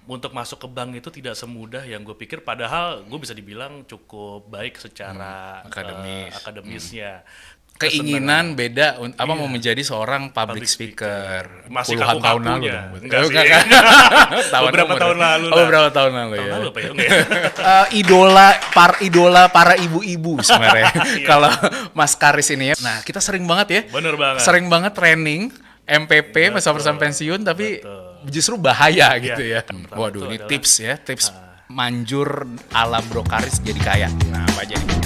untuk masuk ke bank itu tidak semudah yang gue pikir, padahal gue bisa dibilang cukup baik secara akademisnya. Keinginan beda Iya. mau menjadi seorang public speaker. Masih Puluhan tahun lalu kaku-kakunya. dong. Enggak sih. Tahun Beberapa umur tahun ya? lalu Oh, lah. beberapa tahun lalu Tahun ya. lalu apa ya? Enggak ya? Idola para ibu-ibu sebenarnya. Iya. Kalau Mas Karis ini ya. Nah, kita sering banget ya. Bener banget. Sering banget training MPP masa perusahaan pensiun tapi justru bahaya gitu ya. Pertama Waduh, itu ini adalah- tips ya, tips manjur ala Bro Karis jadi kaya. Nah, apa aja nih?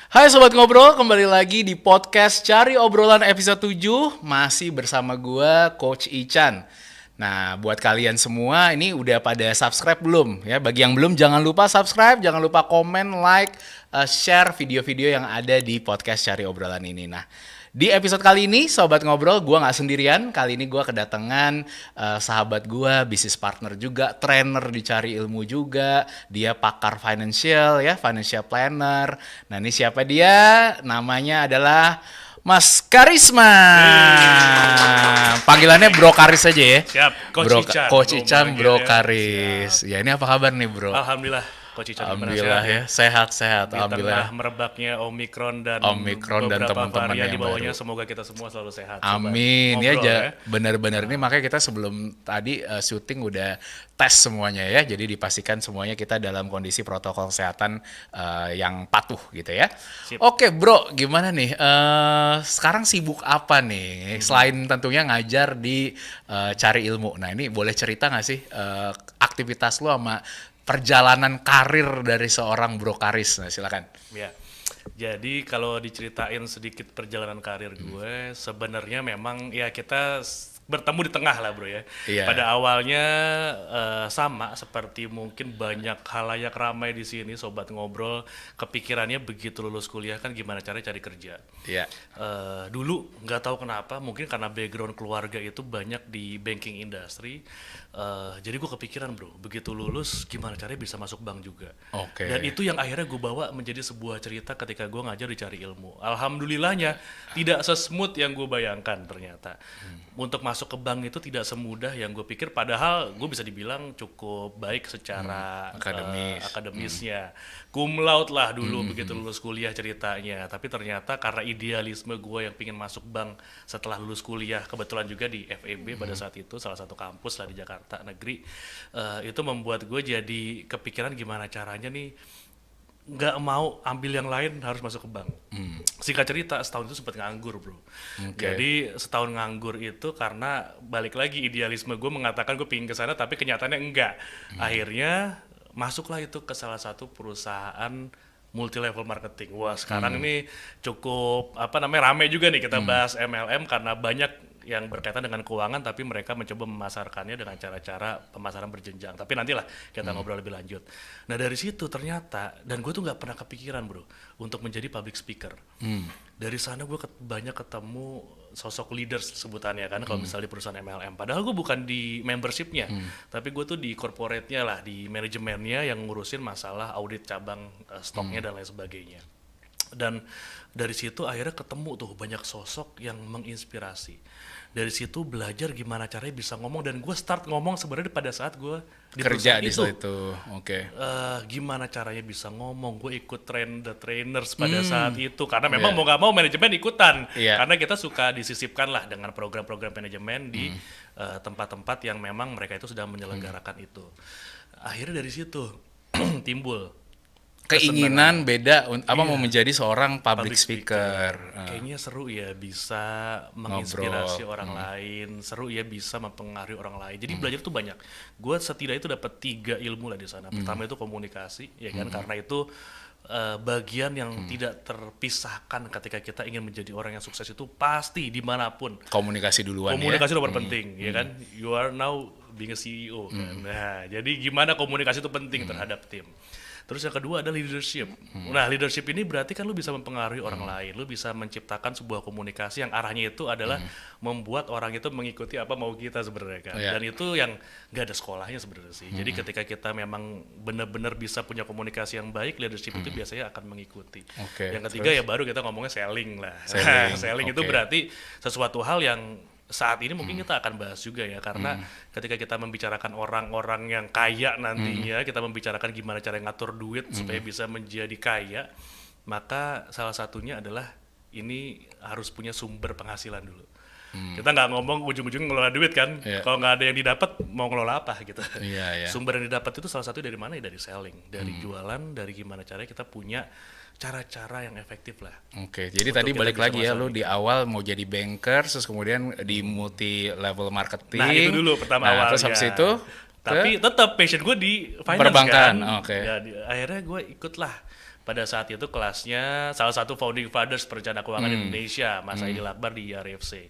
Hai Sobat Ngobrol, kembali lagi di podcast Cari Obrolan episode 7. Masih bersama gua Coach Ichan. Nah, buat kalian semua ini udah pada subscribe belum? Ya, bagi yang belum jangan lupa subscribe, jangan lupa komen, like, share video-video yang ada di podcast Cari Obrolan ini. Nah, di episode kali ini Sobat Ngobrol, gua nggak sendirian. Kali ini gua kedatangan sahabat gua, bisnis partner juga, trainer di Cari Ilmu juga. Dia pakar financial ya, financial planner. Nah, ini siapa dia? Namanya adalah Mas Karisma. Panggilannya Bro Karis aja ya. Siap, Coach Bro, Ican. Coach Gua Ican, Bro manggilnya. Karis. Ya, ini apa kabar nih, Bro? Alhamdulillah, Coach Ican gimana Alhamdulillah sehat ya, sehat-sehat. Di tengah Alhamdulillah. merebaknya Omikron dan Omikron dan beberapa teman-teman varian yang di bawahnya, baru. semoga kita semua selalu sehat. Sobat Amin ya, Ngobrol benar-benar ini makanya kita sebelum tadi syuting udah tes semuanya ya, jadi dipastikan semuanya kita dalam kondisi protokol kesehatan yang patuh gitu ya. Sip. Oke Bro, gimana nih? Sekarang sibuk apa nih? Selain tentunya ngajar di Cari Ilmu. Nah ini boleh cerita nggak sih aktivitas lu sama perjalanan karir dari seorang Bro Karis? Nah silakan. Ya. Jadi kalau diceritain sedikit perjalanan karir gue, sebenarnya memang ya kita bertemu di tengah lah bro ya. Iya. Pada awalnya sama seperti mungkin banyak halayak ramai di sini, Sobat Ngobrol, kepikirannya begitu lulus kuliah kan gimana caranya cari kerja. Iya. Dulu nggak tahu kenapa, mungkin karena background keluarga itu banyak di banking industry, jadi gue kepikiran bro, begitu lulus gimana caranya bisa masuk bank juga. Oke. Dan itu yang akhirnya gue bawa menjadi sebuah cerita ketika gue ngajar di Cari Ilmu. Alhamdulillahnya tidak sesmooth yang gue bayangkan ternyata. Untuk masuk ke bank itu tidak semudah yang gue pikir, padahal gue bisa dibilang cukup baik secara akademisnya. Cum laude lah dulu begitu lulus kuliah ceritanya. Tapi ternyata karena idealisme gue yang pingin masuk bank setelah lulus kuliah, kebetulan juga di FEB pada saat itu, salah satu kampus lah di Jakarta negeri, itu membuat gue jadi kepikiran gimana caranya nih nggak mau ambil yang lain, harus masuk ke bank. Singkat cerita, setahun itu sempat nganggur bro. Jadi setahun nganggur itu karena balik lagi idealisme gue mengatakan gue pingin ke sana, tapi kenyataannya enggak. Akhirnya masuklah itu ke salah satu perusahaan multi level marketing. Wah sekarang ini cukup rame juga nih kita bahas MLM, karena banyak yang berkaitan dengan keuangan, tapi mereka mencoba memasarkannya dengan cara-cara pemasaran berjenjang. Tapi nantilah kita ngobrol lebih lanjut. Nah dari situ ternyata, dan gue tuh nggak pernah kepikiran bro untuk menjadi public speaker. Dari sana gue banyak ketemu sosok leaders sebutannya kan, kalau misalnya di perusahaan MLM. Padahal gue bukan di membershipnya, tapi gue tuh di corporate-nya lah, di manajemennya yang ngurusin masalah audit cabang, stoknya dan lain sebagainya. Dan dari situ akhirnya ketemu tuh banyak sosok yang menginspirasi. Dari situ belajar gimana caranya bisa ngomong, dan gue start ngomong sebenarnya pada saat gue di Kerja di perusahaan situ. Oke. gimana caranya bisa ngomong, gue ikut the trainers pada saat itu, karena memang mau nggak mau manajemen ikutan, karena kita suka disisipkan lah dengan program-program manajemen di tempat-tempat yang memang mereka itu sedang menyelenggarakan itu. Akhirnya dari situ timbul Keinginan beda mau menjadi seorang public speaker. Kayaknya seru ya bisa menginspirasi orang lain, seru ya bisa mempengaruhi orang lain. Jadi belajar tuh banyak. Gue setidaknya itu dapat 3 ilmu lah di sana. Pertama itu komunikasi, ya kan, karena itu bagian yang tidak terpisahkan ketika kita ingin menjadi orang yang sukses itu pasti dimanapun. Komunikasi duluan Komunikasi ya. nomor penting, ya kan. You are now being a CEO. Kan? Nah, jadi gimana komunikasi itu penting terhadap tim. Terus yang kedua ada leadership. Nah, leadership ini berarti kan lu bisa mempengaruhi orang lain, lu bisa menciptakan sebuah komunikasi yang arahnya itu adalah membuat orang itu mengikuti apa mau kita sebenarnya kan. Iya. Dan itu yang gak ada sekolahnya sebenarnya sih. Jadi ketika kita memang benar-benar bisa punya komunikasi yang baik, leadership itu biasanya akan mengikuti. Oke, Yang ketiga ya baru kita ngomongnya selling lah. Selling, Selling itu oke. berarti sesuatu hal yang saat ini mungkin kita akan bahas juga ya, karena ketika kita membicarakan orang-orang yang kaya nantinya, kita membicarakan gimana cara ngatur duit supaya bisa menjadi kaya, maka salah satunya adalah ini harus punya sumber penghasilan dulu. Kita nggak ngomong ujung-ujung ngelola duit kan, Iya. kalau nggak ada yang didapat mau ngelola apa gitu. Iya, iya. Sumber yang didapat itu salah satu dari mana ya, dari selling, dari jualan, dari gimana caranya kita punya cara-cara yang efektif lah. Oke, jadi Untuk tadi kita balik bisa lagi ya, masuk lu di awal mau jadi banker, terus kemudian di multi level marketing. Nah itu dulu pertama Nah, awalnya. terus habis itu Tapi tetap passion gue di finance Perbankan, kan. oke. Ya, akhirnya gue ikutlah pada saat itu kelasnya salah satu founding fathers perencana keuangan Indonesia, Mas Aidil Akbar di IRFC.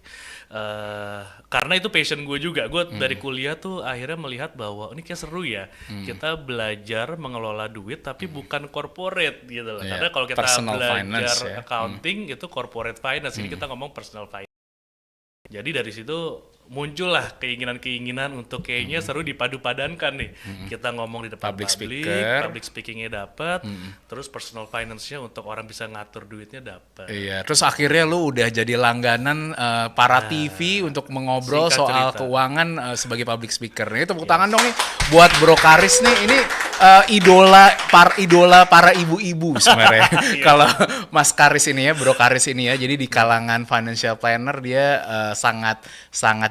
Karena itu passion gue juga. Gue dari kuliah tuh akhirnya melihat bahwa ini kayak seru ya. Kita belajar mengelola duit tapi bukan corporate gitu loh. Iya, Karena kalau kita personal belajar finance ya. accounting itu corporate finance. Ini kita ngomong personal finance. Jadi dari situ muncullah keinginan-keinginan untuk kayaknya seru dipadu-padankan nih. Kita ngomong di depan Public public, speaker. public speakingnya dapat, terus personal finance-nya untuk orang bisa ngatur duitnya dapat. Iya, terus akhirnya lu udah jadi langganan para TV untuk mengobrol singkat soal cerita. keuangan sebagai public speaker. Ini tepuk tangan dong nih buat Bro Karis nih. Ini idola para ibu-ibu sebenarnya. Kalau Mas Karis ini ya, Bro Karis ini ya. Jadi di kalangan financial planner dia sangat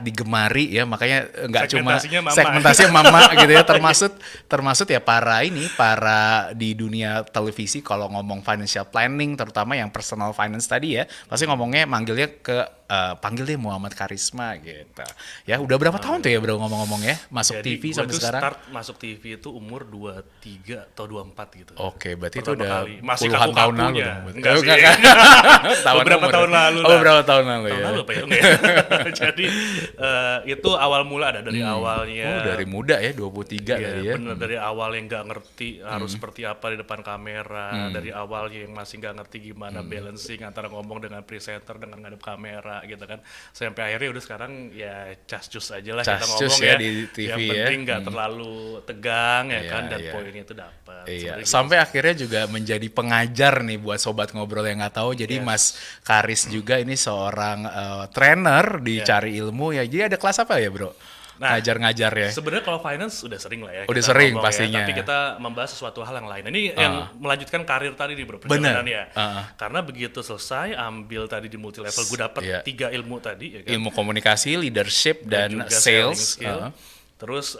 digemari ya, makanya nggak cuma Segmentasinya mama. segmentasinya mama gitu ya, termasuk ya para di dunia televisi kalau ngomong financial planning, terutama yang personal finance tadi ya, pasti ngomongnya manggilnya panggil deh Muhammad Karisma gitu. Ya udah berapa tahun tuh ya bro ngomong-ngomong ya masuk Jadi TV gue sampai tuh sekarang? start masuk TV itu umur 23 atau 24 gitu. Oke, berarti itu Pertama udah kali. Masih puluhan tahun lalu kaku-kakunya. dong. Enggak sih. Beberapa umur. tahun lalu Oh, lah. beberapa tahun lalu ya. Tahun lalu apa ya? Enggak ya? Jadi itu awal mula ada dari awalnya. Oh, dari muda ya, 23 Iya, tadi ya. bener, dari awal yang nggak ngerti harus seperti apa di depan kamera, dari awal yang masih nggak ngerti gimana balancing antara ngomong dengan presenter dengan ngadep kamera gitu kan, sampai akhirnya udah sekarang ya cas-cus aja lah kita Cas-cus ngomong ya ya, di TV yang ya. penting nggak terlalu tegang ya Iya, kan, dan iya. poinnya itu dapat. Iya, Sebenarnya sampai akhirnya juga menjadi pengajar nih buat sobat ngobrol yang nggak tahu. Jadi Mas Karis juga ini seorang trainer di Cari Ilmu ya. Jadi ada kelas apa ya, Bro? Nah, Ngajar-ngajar ya. sebenarnya kalau finance udah sering lah ya. Udah kita sering ngomong pastinya. Ya, tapi kita membahas sesuatu hal yang lain. Ini yang melanjutkan karir tadi nih bro, Bener. perjalanan ya. Karena begitu selesai ambil tadi di multi level, gue dapet Iya. 3 ilmu tadi ya kan. Ilmu komunikasi, leadership, dan Juga sales. selling skill. Terus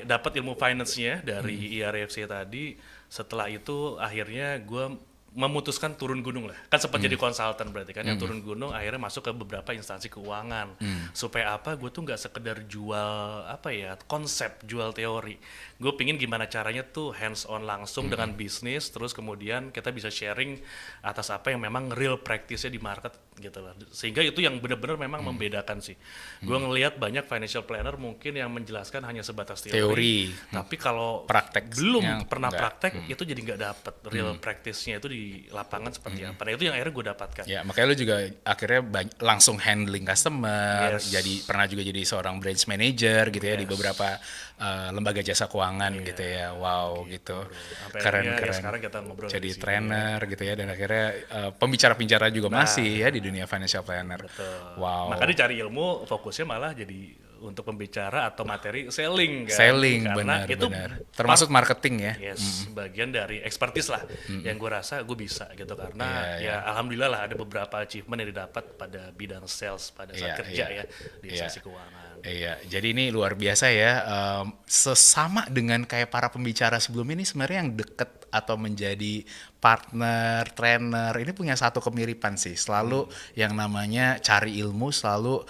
dapat ilmu finance-nya dari IRFC tadi. Setelah itu akhirnya gue memutuskan turun gunung lah. Kan sempat jadi konsultan berarti kan, yang turun gunung akhirnya masuk ke beberapa instansi keuangan. Supaya apa? Gue tuh nggak sekedar jual apa ya, konsep, jual teori. Gue pingin gimana caranya tuh hands on langsung dengan bisnis, terus kemudian kita bisa sharing atas apa yang memang real practice-nya di market gitu lah. Sehingga itu yang benar-benar memang membedakan sih. Gue ngelihat banyak financial planner mungkin yang menjelaskan hanya sebatas teori. Tapi kalau Praktek belum yang pernah enggak. praktek itu jadi nggak dapet real practice-nya itu di lapangan seperti apa. Nah itu yang akhirnya gue dapatkan. Ya, makanya lu juga akhirnya langsung handling customer, Yes. pernah juga jadi seorang branch manager gitu ya di beberapa lembaga jasa keuangan gitu ya. Wow gitu. Sampai Keren akhirnya ya keren. sekarang kita ngobrol Jadi di sini. trainer gitu ya, dan akhirnya pembicara-pembicara juga masih ya di dunia financial planner. Betul. Wow. Makanya cari ilmu fokusnya malah jadi untuk pembicara atau materi selling kan. Selling, Karena itu benar. Termasuk marketing ya. Yes, bagian dari expertise lah yang gue rasa gue bisa gitu, karena Iya, ya alhamdulillah lah ada beberapa achievement yang didapat pada bidang sales pada saat Iya, kerja iya. ya di Iya. instansi keuangan. Iya, jadi ini luar biasa ya. Sesama dengan kayak para pembicara sebelum ini, sebenarnya yang deket atau menjadi partner, trainer, ini punya satu kemiripan sih. Selalu yang namanya cari ilmu, selalu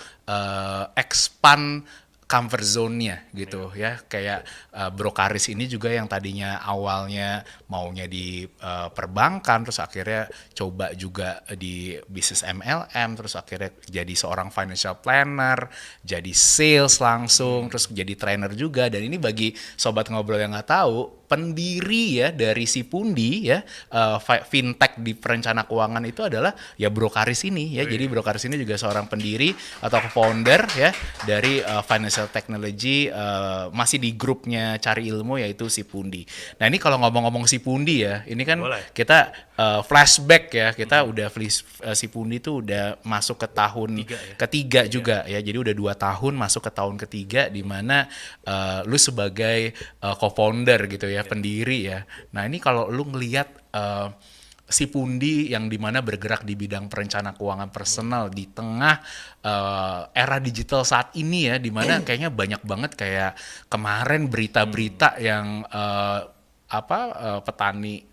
expand comfort zone-nya gitu ya. Kayak Bro Karis ini juga yang tadinya awalnya maunya di perbankan, terus akhirnya coba juga di bisnis MLM, terus akhirnya jadi seorang financial planner, jadi sales langsung, terus jadi trainer juga. Dan ini bagi sobat ngobrol yang nggak tahu, pendiri ya dari Sipundi ya, fintech di perencana keuangan itu adalah ya Bro Karis ini ya. Jadi Bro Karis ini juga seorang pendiri atau founder ya dari financial technology, masih di grupnya Cari Ilmu yaitu Sipundi. Nah ini kalau ngomong-ngomong Sipundi ya, ini kan kita flashback ya, kita udah Sipundi tuh udah masuk ke tahun ketiga juga ya. Jadi udah 2 tahun masuk ke tahun ketiga di mana lu sebagai co-founder gitu ya, pendiri ya. Nah ini kalau lu ngelihat Sipundi yang dimana bergerak di bidang perencana keuangan personal di tengah era digital saat ini ya, dimana kayaknya banyak banget kayak kemarin berita-berita yang petani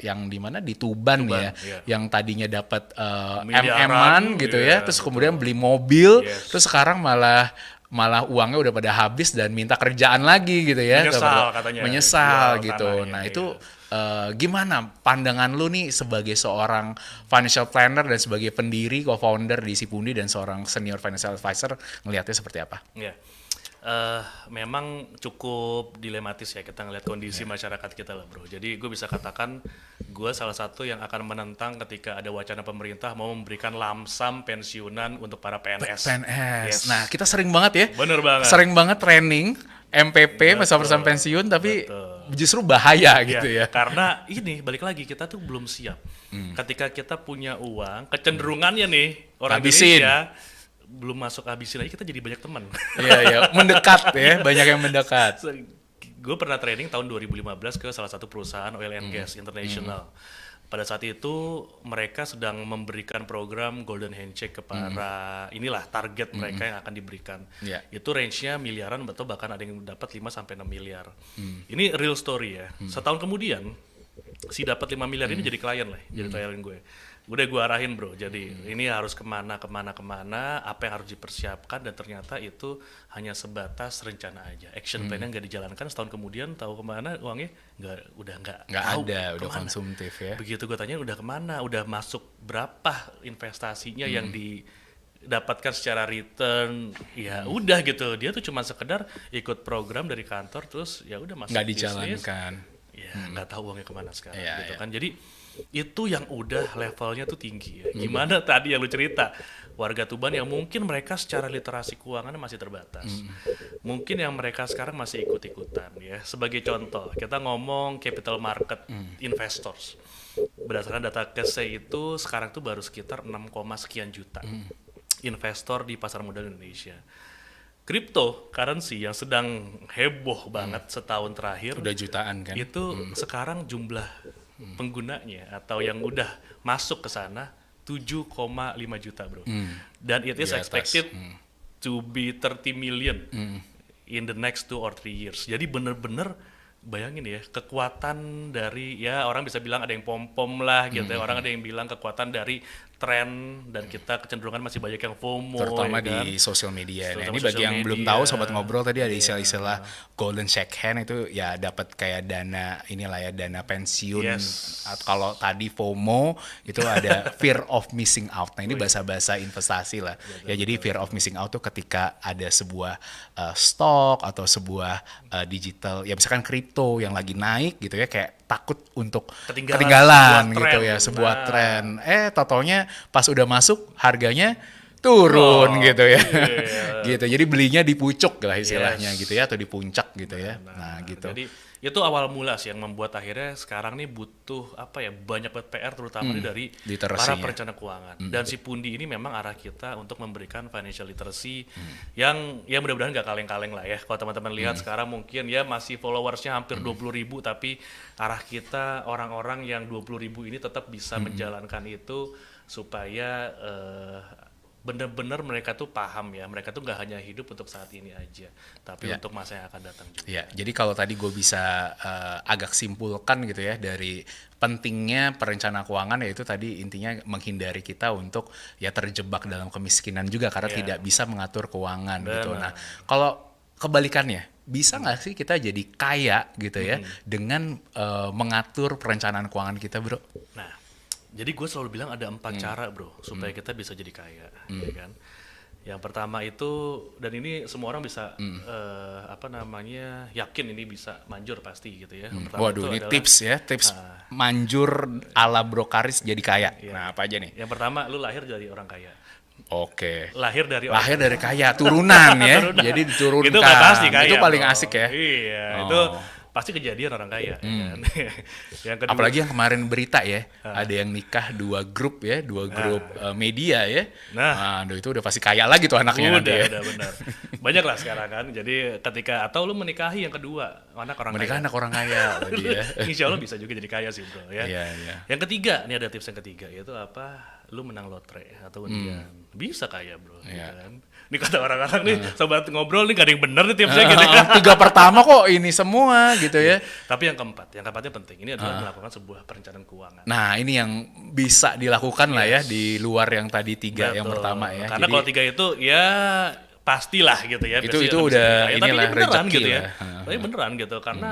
yang dimana di Tuban ya, yang tadinya dapat MM-an gitu ya, terus kemudian beli mobil, terus sekarang malah uangnya udah pada habis dan minta kerjaan lagi gitu ya, menyesal gitu. Nah itu gimana pandangan lu nih sebagai seorang financial planner dan sebagai pendiri co-founder di Sipundi dan seorang senior financial advisor, ngelihatnya seperti apa? Memang cukup dilematis ya kita ngelihat kondisi masyarakat kita lah bro. Jadi gue bisa katakan gue salah satu yang akan menentang ketika ada wacana pemerintah mau memberikan lamsam pensiunan untuk para PNS. PNS. Nah kita sering banget ya. Bener banget. Sering banget training MPP masa persiapan pensiun tapi justru bahaya gitu ya. Karena ini balik lagi kita tuh belum siap. Ketika kita punya uang, kecenderungannya nih orang Indonesia belum masuk habisin aja kita jadi banyak teman. Iya, mendekat ya, banyak yang mendekat. Gue pernah training tahun 2015 ke salah satu perusahaan oil and gas international. Pada saat itu mereka sedang memberikan program golden handshake kepada inilah target mereka yang akan diberikan. Itu range-nya miliaran atau bahkan ada yang dapat 5 sampai 6 miliar. Ini real story ya. Setahun kemudian si dapat 5 miliar ini jadi klien lah, jadi klien gue. Udah gue arahin bro, jadi ini harus kemana, apa yang harus dipersiapkan, dan ternyata itu hanya sebatas rencana aja. Action plan-nya nggak dijalankan, setahun kemudian tahu kemana uangnya, udah nggak ada, udah konsumtif ya. Begitu gue tanya udah kemana, udah masuk berapa investasinya yang didapatkan secara return, ya udah gitu. Dia tuh cuma sekedar ikut program dari kantor, terus ya udah masuk nggak bisnis, dijalankan. Ya nggak tahu uangnya kemana sekarang gitu kan. Jadi itu yang udah levelnya tuh tinggi ya. Gimana tadi yang lu cerita warga Tuban yang mungkin mereka secara literasi keuangan masih terbatas, mungkin yang mereka sekarang masih ikut-ikutan ya. Sebagai contoh kita ngomong capital market investors, berdasarkan data KSE itu sekarang tuh baru sekitar 6, sekian juta investor di pasar modal Indonesia. Cryptocurrency yang sedang heboh banget setahun terakhir udah jutaan kan, itu sekarang jumlah penggunanya atau yang udah masuk ke sana 7,5 juta bro. Dan it is expected to be 30 million in the next 2 or 3 years. Jadi bener-bener bayangin ya, kekuatan dari, ya orang bisa bilang ada yang pom-pom lah gitu ya, orang ada yang bilang kekuatan dari tren, dan kita kecenderungan masih banyak yang FOMO terutama ya kan? Di sosial media. Nah ini bagi yang belum tahu sobat ngobrol, tadi ada istilah golden shake hand, itu ya dapat kayak dana inilah ya, dana pensiun. Kalau tadi FOMO itu ada fear of missing out. Nah ini bahasa-bahasa investasi lah ya. Jadi fear of missing out tuh ketika ada sebuah stok atau sebuah digital ya, misalkan kripto yang lagi naik gitu ya, kayak takut untuk ketinggalan gitu ya, sebuah tren. Totalnya pas udah masuk harganya turun gitu ya. Gitu. Jadi belinya di pucuk lah istilahnya gitu ya, atau di puncak gitu ya. Nah gitu. Jadi itu awal mula sih yang membuat akhirnya sekarang nih butuh banyak PR terutama dari para perencana keuangan. Dan Sipundi ini memang arah kita untuk memberikan financial literacy yang ya mudah-mudahan nggak kaleng-kaleng lah ya. Kalau teman-teman lihat sekarang mungkin ya masih followersnya hampir 20.000, tapi arah kita orang-orang yang 20.000 ini tetap bisa menjalankan itu supaya benar-benar mereka tuh paham ya, mereka tuh nggak hanya hidup untuk saat ini aja, tapi untuk masa yang akan datang juga. Ya, jadi kalau tadi gue bisa agak simpulkan gitu ya dari pentingnya perencana keuangan, yaitu tadi intinya menghindari kita untuk ya terjebak dalam kemiskinan juga karena tidak bisa mengatur keuangan gitu. Nah, kalau kebalikannya, bisa nggak sih kita jadi kaya gitu ya dengan mengatur perencanaan keuangan kita, bro? Nah, jadi gue selalu bilang ada 4 cara bro supaya kita bisa jadi kaya, ya kan? Yang pertama itu, dan ini semua orang bisa yakin ini bisa manjur pasti gitu ya. Yang pertama Waduh, itu ini adalah, tips manjur ala Bro Karis jadi kaya. Iya. Nah, apa aja nih? Yang pertama, lu lahir dari orang kaya. Oke. Lahir dari Lahir dari kaya, turunan ya. Turunan. Jadi diturunkan. Itu nggak pasti kaya. Itu paling bro. asik ya. Iya, Oh. itu pasti kejadian orang kaya. Ya kan? Yang kedua, Apalagi yang kemarin berita ya, ada yang nikah 2 grup ya, 2 grup media ya. Nah. Aduh, itu udah pasti kaya lagi tuh anaknya nanti ya. udah benar. Banyak lah sekarang kan. Jadi ketika atau lu menikahi yang kedua anak orang Menikah kaya. anak orang kaya loh dia. Insya Allah bisa juga jadi kaya sih bro ya. Iya, iya. Yang ketiga, ini ada tips yang ketiga yaitu apa? Lu menang lotre atau undian. Bisa kaya bro. Iya. Gitu kan? Ini kata orang-orang nih, sobat ngobrol nih gak ada yang bener nih tipsnya gitu ya. 3 pertama kok ini semua gitu ya. Tapi yang keempatnya penting. Ini adalah melakukan sebuah perencanaan keuangan. Nah, ini yang bisa dilakukan lah ya di luar yang tadi 3 yang Betul. pertama ya. Karena Jadi kalau 3 itu ya pastilah gitu ya. Itu Pasti udah bisa jadi kaya. Tapi inilah ini beneran rezeki gitu ya. lah. Tapi beneran gitu karena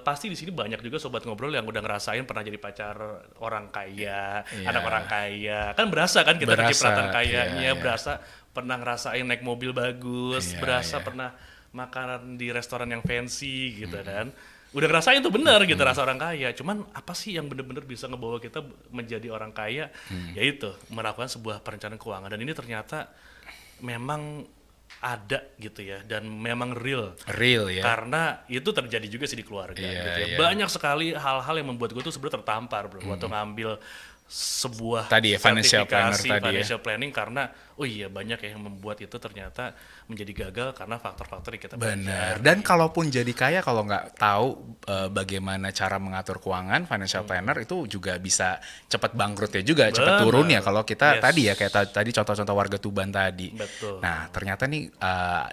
pasti di sini banyak juga sobat ngobrol yang udah ngerasain pernah jadi pacar orang kaya, Iya. anak orang kaya. Kan berasa kan kita Berasa, kecipratan kayanya, iya, iya. berasa pernah ngerasain naik mobil bagus, Iya, berasa iya. pernah makan di restoran yang fancy gitu kan. Udah ngerasain tuh bener gitu rasa orang kaya. Cuman apa sih yang bener-bener bisa ngebawa kita menjadi orang kaya? Yaitu melakukan sebuah perencanaan keuangan. Dan ini ternyata memang ada gitu ya dan memang real real ya. karena itu terjadi juga sih di keluarga Iya, gitu ya. iya. Banyak sekali hal-hal yang membuat gue tuh sebenarnya tertampar bro waktu ngambil sebuah Tadi ya, financial planner sertifikasi tadi ya. financial planning karena oh iya banyak yang membuat itu ternyata menjadi gagal karena faktor-faktor yang kita Benar. belajar. Dan kalaupun jadi kaya kalau nggak tahu bagaimana cara mengatur keuangan, financial planner itu juga bisa cepat bangkrut ya juga, cepat Benar. turun ya kalau kita Yes. tadi ya kayak tadi contoh-contoh warga Tuban tadi. Betul. Nah, ternyata nih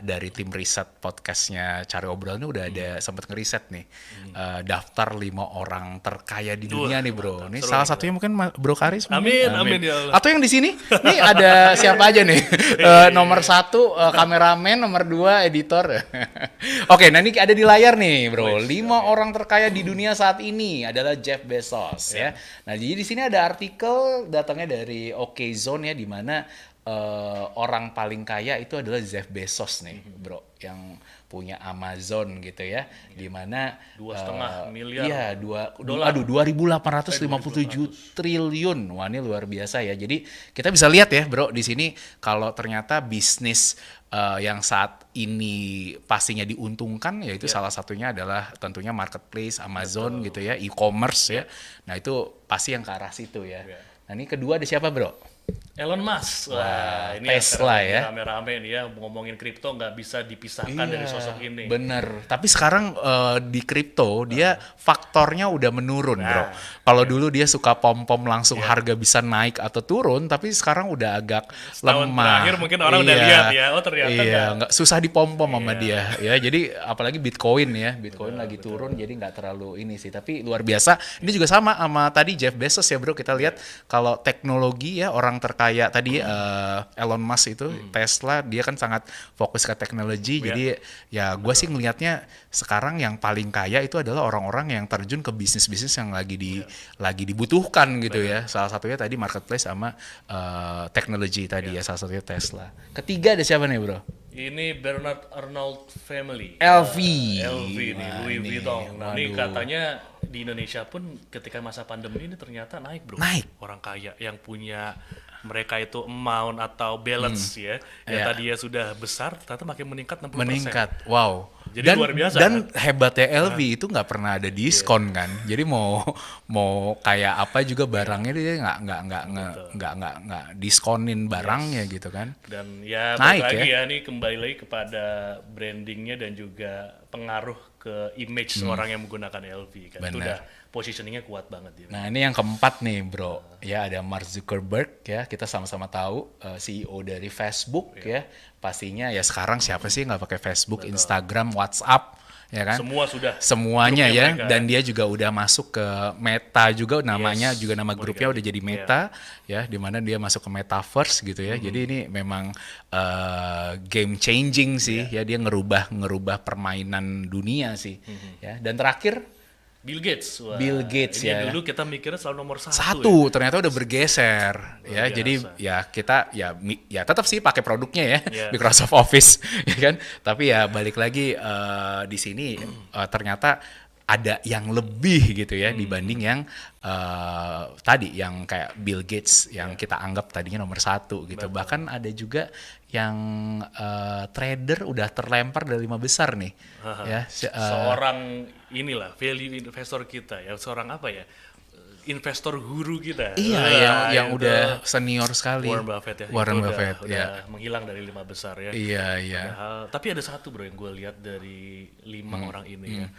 dari tim riset podcastnya Cari Obrolan ini udah ada sempat ngeriset nih daftar 5 orang terkaya di dunia nih, Bro. Ini seru salah nih, satunya mungkin Bro Karis. Amin, mungkin. amin ya Allah. Atau yang di sini nih ada siapa aja nih? Nomor 1 kameramen, nomor 2 editor. Oke, nah ini ada di layar nih, Bro. 5 orang terkaya di dunia saat ini adalah Jeff Bezos ya. Nah, jadi di sini ada artikel datangnya dari OKZone ya, di mana orang paling kaya itu adalah Jeff Bezos nih, Bro, yang punya Amazon gitu ya, di mana 2,5 miliar Iya, dolar. 2.857 triliun. Wah, ini luar biasa ya. Jadi kita bisa lihat ya, Bro, di sini kalau ternyata bisnis yang saat ini pastinya diuntungkan, yaitu salah satunya adalah tentunya marketplace, Amazon gitu ya, e-commerce ya. Nah, itu pasti yang ke arah situ ya. Nah, ini kedua ada siapa, Bro? Elon Musk. Wah, ini Tesla yang ya. rame-rame nih ya, ngomongin kripto nggak bisa dipisahkan dari sosok ini. Bener. Tapi sekarang di kripto dia faktornya udah menurun, Bro. Kalau dulu dia suka pom-pom langsung harga bisa naik atau turun, tapi sekarang udah agak Setahun lemah. terakhir mungkin orang udah lihat ya, oh ternyata iya, nggak susah dipom-pom sama dia ya. Jadi apalagi Bitcoin ya, Bitcoin lagi turun jadi nggak terlalu ini sih. Tapi luar biasa. Ini juga sama tadi Jeff Bezos ya, Bro. Kita lihat kalau teknologi ya, orang terkaya tadi Elon Musk itu Tesla, dia kan sangat fokus ke teknologi. Jadi ya gue sih ngelihatnya sekarang yang paling kaya itu adalah orang-orang yang terjun ke bisnis-bisnis yang lagi dibutuhkan gitu ya. Salah satunya tadi marketplace sama teknologi tadi ya, salah satunya Tesla. Ketiga ada siapa nih, Bro? Ini Bernard Arnault family. LV. LV nih, Wah, Louis ini, Vuitton. Nah, ini waduh. katanya di Indonesia pun ketika masa pandemi ini ternyata naik, Bro. Naik. Orang kaya yang punya mereka itu amount atau balance ya. Yang Iya. tadi ya sudah besar, ternyata makin meningkat 60%. Meningkat, wow. Jadi luar biasa, dan hebatnya LV itu nggak pernah ada diskon kan. Jadi mau kayak apa juga barangnya dia nggak diskonin barangnya gitu kan. Dan ya Naik balik lagi ya. ya, ini kembali lagi kepada brandingnya dan juga pengaruh ke image orang yang menggunakan LV kan. Itu Benar. udah positioningnya kuat banget dia. Nah, ini yang keempat nih, Bro. Ya, ada Mark Zuckerberg ya. Kita sama-sama tahu CEO dari Facebook ya. Pastinya ya sekarang siapa sih nggak pakai Facebook, Instagram, WhatsApp, ya kan? Semua sudah. Semuanya grupnya ya. mereka, Dan dia juga udah masuk ke Meta juga, namanya juga nama grupnya udah jadi Meta ya, di mana dia masuk ke Metaverse gitu ya. Jadi ini memang game changing sih ya, dia ngerubah permainan dunia sih ya. Dan terakhir Bill Gates. Wah, Bill Gates ini ya. dulu kita mikirnya selalu nomor satu. Satu, ternyata udah bergeser ya. biasa. Jadi ya kita ya tetap sih pakai produknya ya, Iya. Microsoft Office ya kan. Tapi ya balik lagi di sini ternyata ada yang lebih gitu ya dibanding yang tadi yang kayak Bill Gates yang kita anggap tadinya nomor satu gitu. Bahkan ada juga yang trader udah terlempar dari 5 besar nih. Ya, Seorang inilah value investor kita ya, seorang apa ya? Investor guru kita. iya, yang itu udah senior sekali. Warren Buffett ya. Warren Itu Buffett, udah ya. menghilang dari 5 besar ya. Iya. Tapi ada satu bro yang gue lihat dari 5 orang ini ya.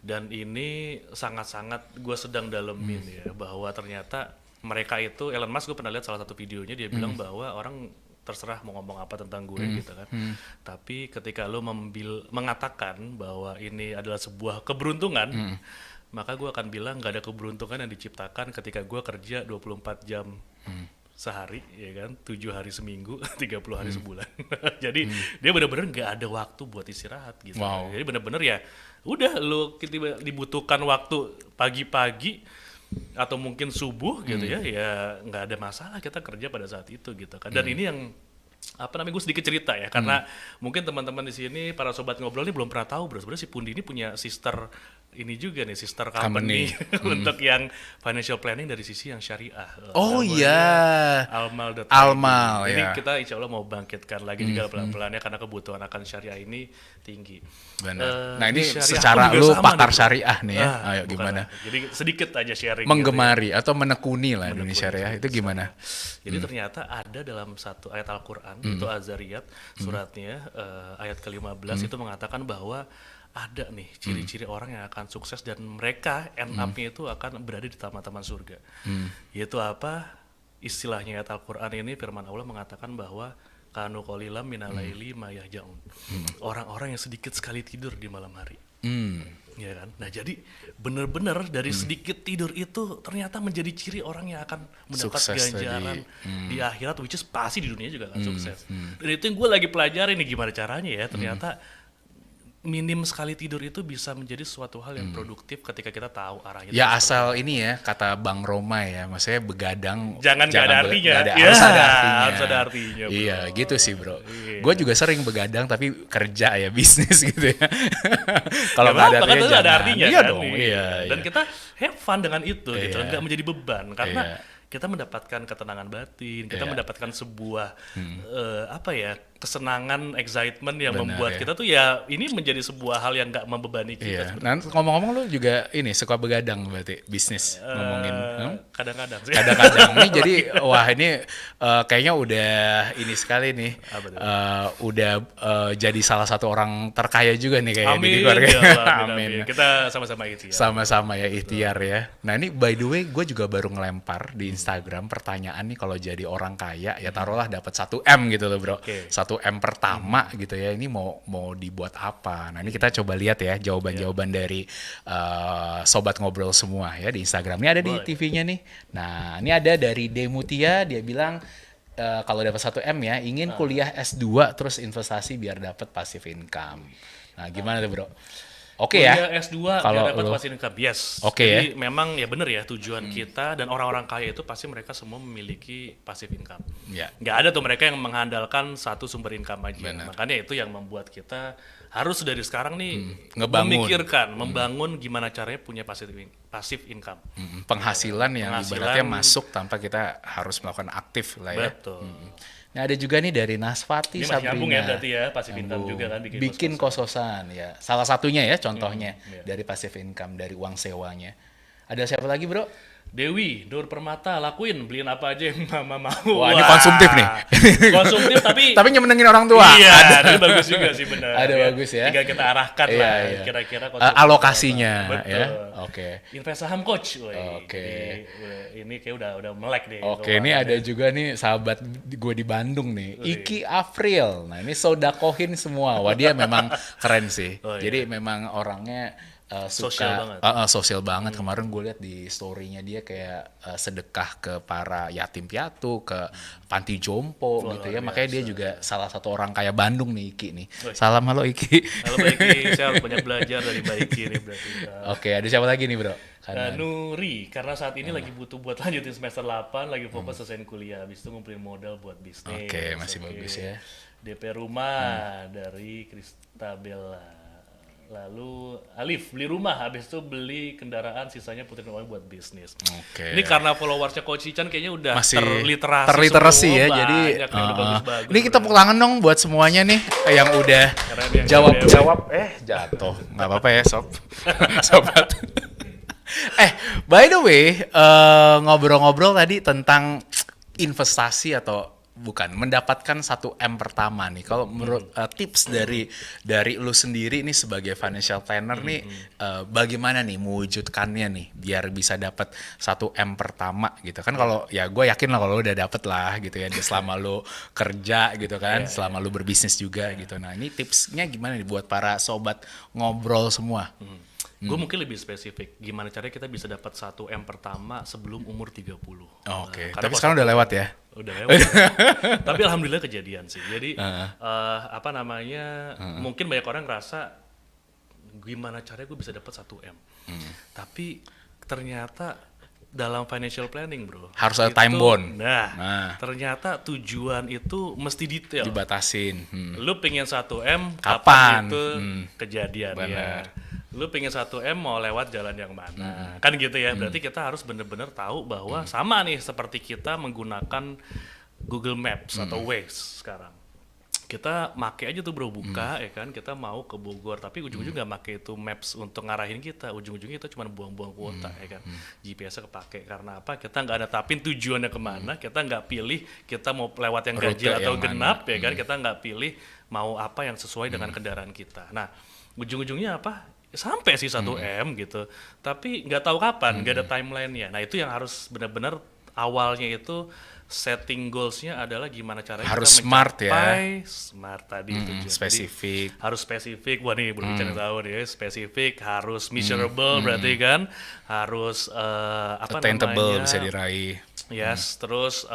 Dan ini sangat-sangat gue sedang dalemin ya, bahwa ternyata mereka itu, Elon Musk gue pernah lihat salah satu videonya, dia bilang bahwa orang terserah mau ngomong apa tentang gue gitu kan. Tapi ketika lo mengatakan bahwa ini adalah sebuah keberuntungan, maka gue akan bilang gak ada keberuntungan yang diciptakan ketika gue kerja 24 jam sehari, ya kan, 7 hari seminggu, 30 hari sebulan. Jadi dia benar-benar nggak ada waktu buat istirahat gitu. Wow. Jadi benar-benar ya, udah lo dibutuhkan waktu pagi-pagi atau mungkin subuh gitu ya nggak ada masalah kita kerja pada saat itu gitu kan. Dan ini yang apa namanya, gue sedikit cerita ya, karena mungkin teman-teman di sini para sobat ngobrol ini belum pernah tahu bro, sebenarnya si Pundi ini punya sister ini juga nih, sister company untuk yang financial planning dari sisi yang syariah. Oh Namanya iya. Almal. Almal, Ini ya. kita insya Allah mau bangkitkan lagi juga pelan-pelan ya, karena kebutuhan akan syariah ini tinggi. Benar. Nah ini di syariah secara pun juga lu sama pakar nih, bro. syariah nih ya. Ayo Bukan gimana? lah. Jadi sedikit aja sharing. Menggemari atau menekuni lah dunia syariah itu gimana? Jadi ternyata ada dalam satu ayat Al-Quran, itu Az-Zariyat, suratnya ayat ke-15 itu mengatakan bahwa ada nih ciri-ciri orang yang akan sukses dan mereka end up-nya itu akan berada di taman-taman surga. Yaitu apa? Istilahnya ayat Al-Quran ini, firman Allah mengatakan bahwa kanu qalilan minalaili ma yahjaun. Orang-orang yang sedikit sekali tidur di malam hari. Ya kan? Nah jadi benar-benar dari sedikit tidur itu ternyata menjadi ciri orang yang akan mendapat Sukses ganjaran di akhirat, which is pasti di dunia juga akan sukses. Dan itu yang gue lagi pelajari nih gimana caranya ya, ternyata minim sekali tidur itu bisa menjadi suatu hal yang produktif ketika kita tahu arahnya. Ya asal ini ya kata Bang Roma ya, maksudnya begadang Jangan nggak ada artinya. Ya, harus ada artinya. harus ada artinya, bro. Iya gitu sih bro. Iya. Gue juga sering begadang tapi kerja ya, bisnis gitu ya. Kalau Nggak nggak ada apa-apa, kan artinya itu ada jangan. artinya Iya kan. dong. Iya. Dan kita have fun dengan itu gitu, Iya. nggak menjadi beban karena Iya. kita mendapatkan ketenangan batin, kita Iya. mendapatkan sebuah apa ya, kesenangan, excitement yang Benar, membuat ya. kita tuh ya ini menjadi sebuah hal yang nggak membebani Iya. kita. Nah ngomong-ngomong lu juga ini suka begadang berarti bisnis ngomongin. Kadang-kadang sih. Kadang-kadang nih jadi wah ini kayaknya udah ini sekali nih. Apa tuh? Udah jadi salah satu orang terkaya juga nih kayaknya di Amin, keluarga. ya Allah, amin. Kita sama-sama itu ya. Sama-sama ya ikhtiar ya. Nah ini by the way gue juga baru ngelempar di Instagram pertanyaan nih, kalau jadi orang kaya ya taruhlah dapat 1M gitu loh bro. Oke. 1M pertama gitu ya, ini mau dibuat apa? Nah ini kita coba lihat ya jawaban-jawaban dari sobat ngobrol semua ya di Instagram. Ini ada di Boleh. TV-nya nih. Nah ini ada dari Demutia, dia bilang kalau dapat 1M ya ingin kuliah S2 terus investasi biar dapat passive income. Nah gimana tuh bro? Oke ya. Kuliah S2 Kalau biar dapat lu- passive income. Yes. Oke Jadi memang ya benar ya, tujuan kita dan orang-orang kaya itu pasti mereka semua memiliki passive income. Ya. Nggak ada tuh mereka yang mengandalkan satu sumber income aja. Benar. Makanya itu yang membuat kita harus dari sekarang nih ngebangun. memikirkan, membangun gimana caranya punya passive income. Penghasilan yang Penghasilan. ibaratnya masuk tanpa kita harus melakukan aktif lah ya. Betul. Nah ada juga nih dari Nasfati Ini masih Sabrina. nyambung ya berarti ya, passive income juga kan Bikin kos-kosan ya. Salah satunya ya contohnya iya. dari passive income dari uang sewanya. Ada siapa lagi bro? Dewi, Nur Permata, lakuin, beliin apa aja yang mama mau. Wah, ini konsumtif nih. Konsumtif tapi Tapi nyemenengin orang tua. iya, Ada. itu bagus juga sih benar. Ada bagus ya. Tinggal kita arahkan Iya, lah iya. kira-kira konsumtif Alokasinya apa. Betul. ya. Oke. Invest saham coach. Woy. Oke. Jadi, ini kayak udah melek deh. Oke, ini ada juga nih sahabat gue di Bandung nih, Iki April. Nah, ini sodakohin semua. Wah, dia memang keren sih. Oh, iya. Jadi memang orangnya Sosial banget. Sosial banget. Kemarin gue lihat di story-nya dia kayak sedekah ke para yatim piatu, ke panti jompo gitu ya. Makanya dia juga salah satu orang kaya Bandung nih, Iki nih. Salam, halo Iki. Halo Mbak Iki, saya harus banyak belajar dari Mbak Iki nih berarti. Oke, ada siapa lagi nih bro? Nuri, karena saat ini lagi butuh buat lanjutin semester 8, lagi fokus selesaiin kuliah, habis itu ngumpulin modal buat bisnis. Oke, masih bagus ya. DP rumah dari Kristabella. Lalu Alif beli rumah, habis itu beli kendaraan, sisanya puterin uang buat bisnis. Oke. Ini karena followersnya Coach Ican kayaknya udah Masih terliterasi ya, semua, jadi bagus-bagus. Ini kita tepuk tangan dong buat semuanya nih yang udah jawab jatuh, nggak apa-apa ya sob, sobat. By the way, ngobrol-ngobrol tadi tentang investasi atau bukan mendapatkan 1M pertama nih. Kalau menurut tips dari lu sendiri nih sebagai financial planner nih, bagaimana nih mewujudkannya nih biar bisa dapat 1M pertama gitu kan? Kalau ya gue yakin lah kalau lu udah dapet lah gitu ya selama lu kerja gitu kan, selama lu berbisnis juga gitu. Nah ini tipsnya gimana nih buat para sobat ngobrol semua? Gue mungkin lebih spesifik, gimana caranya kita bisa dapat 1M pertama sebelum umur 30. Oke, tapi sekarang udah lewat ya? Udah lewat. Tapi alhamdulillah kejadian sih. Jadi mungkin banyak orang ngerasa gimana caranya gue bisa dapat 1M. Tapi ternyata dalam financial planning bro. Harus ada time bond. Nah, ternyata tujuan itu mesti detail. Dibatasin. Lu pengen 1M, kapan itu kejadian ya. Lu pengen 1M mau lewat jalan yang mana, kan gitu ya. Berarti kita harus bener-bener tahu bahwa sama nih seperti kita menggunakan Google Maps atau Waze sekarang. Kita make aja tuh bro, buka ya kan, kita mau ke Bogor, tapi ujung-ujungnya nggak make itu Maps untuk ngarahin kita, ujung-ujungnya kita cuma buang-buang kuota ya kan. GPS-nya kepake, karena apa? Kita nggak netapin tujuannya kemana, kita nggak pilih kita mau lewat yang ganjil atau genap ya kan, kita nggak pilih mau apa yang sesuai dengan kendaraan kita. Nah, ujung-ujungnya apa? Sampai sih 1M gitu, tapi nggak tahu kapan, nggak ada timeline-nya. Nah itu yang harus benar-benar awalnya itu setting goals-nya adalah gimana caranya harus kita smart mencapai smart tadi spesifik. Jadi, harus spesifik. Wah nih belum bicara tahu nih, spesifik, harus measurable berarti kan, harus attainable, bisa diraih. Yes, terus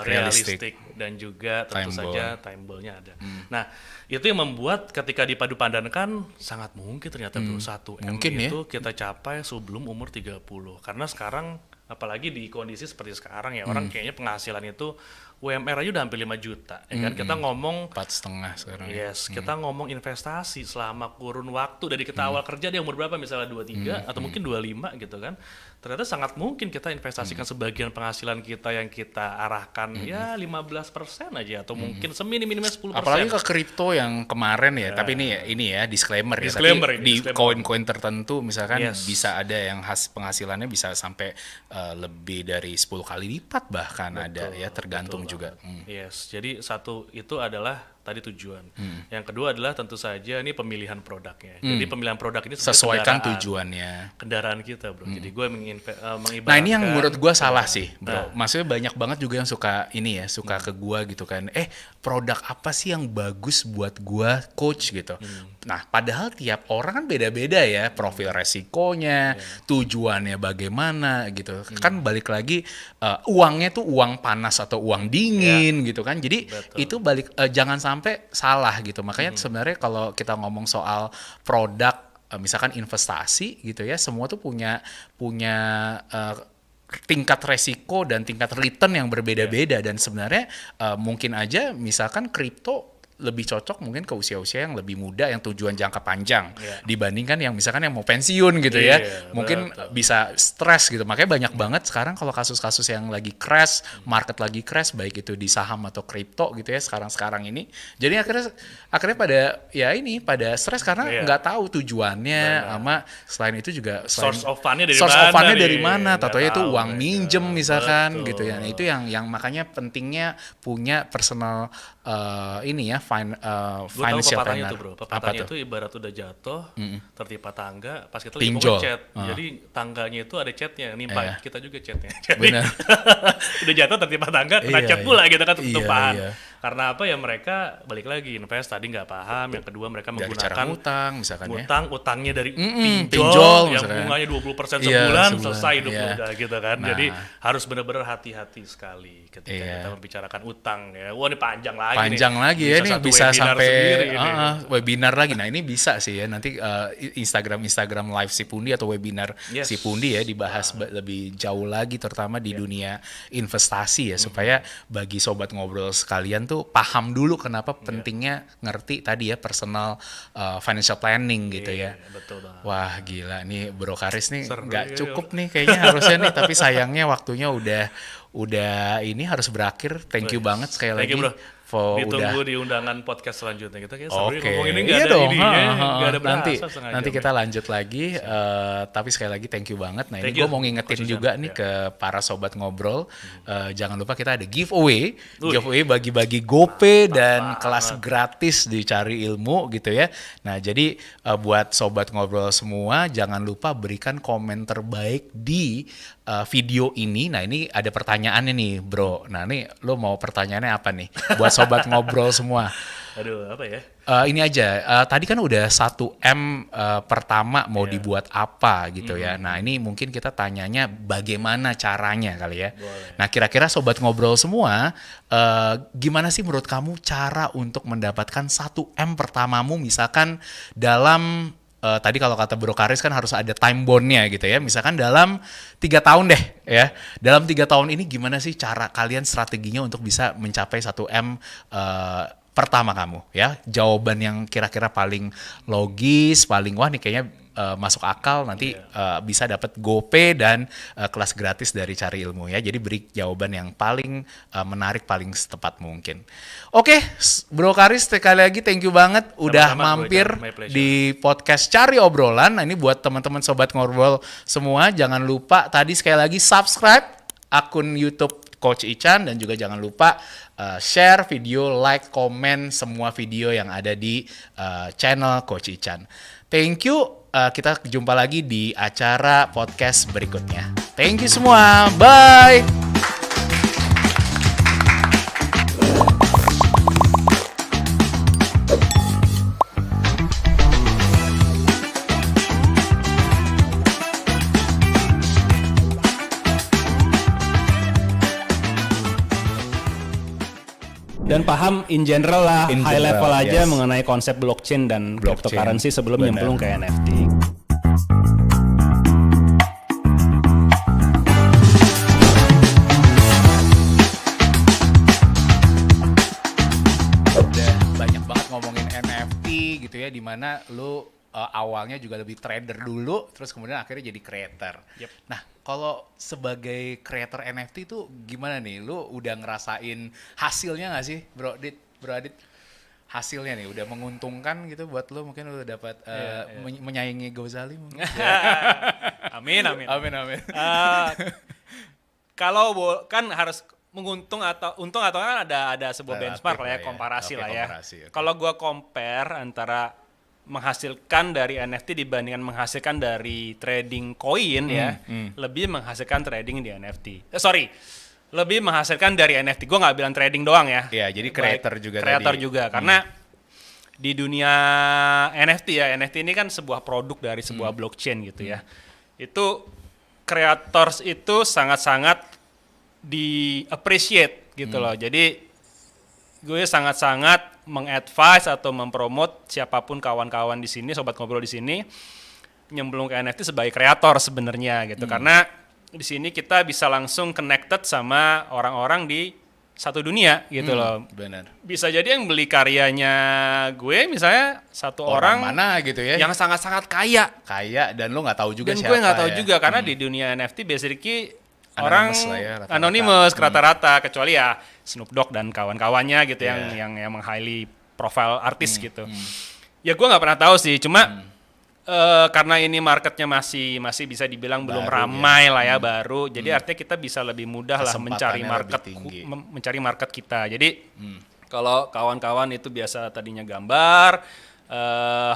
realistic dan juga tentu saja time-nya ada. Nah, itu yang membuat ketika dipadu padankan sangat mungkin ternyata bro 1M itu kita capai sebelum umur 30. Karena sekarang apalagi di kondisi seperti sekarang ya, orang kayaknya penghasilan itu UMR aja udah hampir 5 juta ya kan. Kita ngomong 4,5 sekarang. Yes, kita ngomong investasi selama kurun waktu dari kita awal kerja dia umur berapa, misalnya 23 atau mungkin 25 gitu kan. Ternyata sangat mungkin kita investasikan sebagian penghasilan kita yang kita arahkan ya 15% aja atau mungkin seminim-minimnya 10%. Apalagi ke kripto yang kemarin ya, tapi ini ya disclaimer ya, tapi di koin-koin tertentu misalkan bisa ada yang penghasilannya bisa sampai lebih dari 10 kali lipat bahkan. Betul, ada ya, tergantung juga. Yes, jadi satu itu adalah tadi tujuan. Yang kedua adalah tentu saja ini pemilihan produknya. Jadi pemilihan produk ini sesuaikan tujuannya. Kendaraan kita, bro. Jadi gue mengibaratkan. Nah, ini yang menurut gue salah sih, bro. Maksudnya banyak banget juga yang suka ini ya, suka ke gue gitu kan. Produk apa sih yang bagus buat gue, coach gitu. Nah, padahal tiap orang kan beda-beda ya, profil resikonya, tujuannya bagaimana gitu. Kan balik lagi uangnya tuh uang panas atau uang dingin gitu kan. Jadi itu balik jangan sampai salah gitu. Makanya sebenarnya kalau kita ngomong soal produk, misalkan investasi gitu ya, semua tuh punya tingkat resiko dan tingkat return yang berbeda-beda. Dan sebenarnya mungkin aja misalkan kripto lebih cocok mungkin ke usia-usia yang lebih muda yang tujuan jangka panjang dibandingkan yang misalkan yang mau pensiun gitu ya. Mungkin bisa stres gitu. Makanya banyak banget sekarang kalau kasus-kasus yang lagi crash, market lagi crash, baik itu di saham atau kripto gitu ya sekarang ini. Jadi akhirnya pada stres karena nggak tahu tujuannya, sama selain itu juga source of fund-nya dari mana? Tatonya itu uang minjem misalkan gitu ya. Nah, itu yang makanya pentingnya punya personal financial planner. Itu bro, pepatahnya itu ibarat udah jatuh, tertimpa tangga, pas kita lagi mau nge-chat. Jadi tangganya itu ada chatnya, nimpa kita juga chatnya. Jadi udah jatuh tertimpa tangga, kena chat pula gitu kan, tutupan. Karena apa ya, mereka balik lagi invest tadi nggak paham, yang kedua mereka Dari menggunakan cara ngutang misalkan ya. utangnya dari pinjol pinjol yang misalkan. bunganya 20% Iya, sebulan, sebulan, selesai hidup iya. lu udah gitu kan. Nah. Jadi harus benar-benar hati-hati sekali ketika Iya. kita membicarakan utang ya. Wah, ini panjang lagi Panjang nih. lagi ya, ini satu bisa webinar sampai sendiri ini. webinar lagi. Nah ini bisa sih ya, nanti Instagram live si Pundi atau webinar Yes. si Pundi ya dibahas lebih jauh lagi, terutama di dunia investasi ya, supaya bagi sobat ngobrol sekalian tuh paham dulu kenapa pentingnya ngerti tadi ya personal financial planning gitu ya. Iya, betul banget. Wah gila nih Bro Karis nih Seru, nggak iya, cukup nih kayaknya harusnya nih, tapi sayangnya waktunya udah ini harus berakhir. Thank you banget sekali Thank lagi. you, bro. Udah. Ditunggu di undangan podcast selanjutnya. Kita kayak seru ya Oke, ngomong ini nggak iya ada dong. ininya, nggak ada nanti berasa setengah nanti jam kita ya. lanjut lagi. Tapi sekali lagi thank you banget. Nah Thank ini gue you, mau ngingetin Coach juga Ijan. nih Ya. ke para sobat ngobrol. Jangan lupa kita ada giveaway, Wih. bagi-bagi GoPay dan kelas gratis di Cari Ilmu gitu ya. Nah jadi buat sobat ngobrol semua, jangan lupa berikan komen terbaik di video ini. Nah ini ada pertanyaannya nih bro. Nah ini lo mau pertanyaannya apa nih buat sobat ngobrol semua? Aduh, apa ya? Ini aja, tadi kan udah 1M pertama mau dibuat apa gitu ya. Nah ini mungkin kita tanyanya bagaimana caranya kali ya. Boleh. Nah kira-kira sobat ngobrol semua, gimana sih menurut kamu cara untuk mendapatkan 1M pertamamu, misalkan dalam tadi kalau kata Bro Karis kan harus ada time bond-nya gitu ya. Misalkan dalam 3 tahun deh ya. Dalam 3 tahun ini gimana sih cara kalian strateginya untuk bisa mencapai 1M pertama kamu ya? Jawaban yang kira-kira paling logis, paling wah nih kayaknya masuk akal, nanti bisa dapat GoPay dan kelas gratis dari Cari Ilmu ya. Jadi beri jawaban yang paling menarik, paling tepat mungkin. Oke, Bro Karis sekali lagi thank you banget udah Sama-sama, Bro mampir Ijan. My pleasure. di podcast Cari Obrolan. Nah, ini buat teman-teman sobat ngobrol semua, jangan lupa tadi sekali lagi subscribe akun YouTube Coach Ican, dan juga jangan lupa share video, like, komen semua video yang ada di channel Coach Ican. Thank you. Kita jumpa lagi di acara podcast berikutnya. Thank you semua. Bye. Dan paham in general lah, In high general, level aja yes. mengenai konsep blockchain dan Blockchain, cryptocurrency sebelum benar. nyemplung ke NFT. Udah banyak banget ngomongin NFT gitu ya, dimana lu awalnya juga lebih trader dulu, terus kemudian akhirnya jadi creator. Yep. Nah, kalau sebagai creator NFT itu gimana nih? Lu udah ngerasain hasilnya nggak sih, Bro Adit? Hasilnya nih udah menguntungkan gitu buat lu, mungkin lu dapat menyaingi Gozali mungkin. Amin, amin. Amin. Kalau kan harus menguntung atau untung atau kan ada sebuah Relatif benchmark lah lah ya, ya. komparasi Oke, lah ya. komparasi, oke. Kalau gua compare antara menghasilkan dari NFT dibandingkan menghasilkan dari trading koin ya, lebih menghasilkan trading di NFT. Lebih menghasilkan dari NFT. Gue nggak bilang trading doang ya. Iya, jadi creator juga Creator tadi. juga, karena di dunia NFT ya, NFT ini kan sebuah produk dari sebuah blockchain gitu ya. Itu creators itu sangat-sangat di-appreciate gitu loh. Jadi gue sangat-sangat mengadvise atau mempromot siapapun kawan-kawan di sini, sobat ngobrol di sini, nyemplung ke NFT sebagai kreator sebenarnya gitu. Karena di sini kita bisa langsung connected sama orang-orang di satu dunia gitu loh. Benar. Bisa jadi yang beli karyanya gue misalnya satu orang mana gitu ya? yang sangat-sangat kaya. Kaya dan lu nggak tahu juga Dan siapa. gue nggak tahu ya. juga karena di dunia NFT basically Anonymous orang lah ya, rata-rata. anonymous rata-rata, kecuali ya Snoop Dogg dan kawan-kawannya gitu Yeah. yang meng-highly profile artis gitu. Ya gue nggak pernah tahu sih, cuma karena ini marketnya masih bisa dibilang belum Baru ramai lah ya, baru. Jadi artinya kita bisa lebih mudah lah Kesempatannya mencari market lebih tinggi. mencari market kita. Jadi kalau kawan-kawan itu biasa tadinya gambar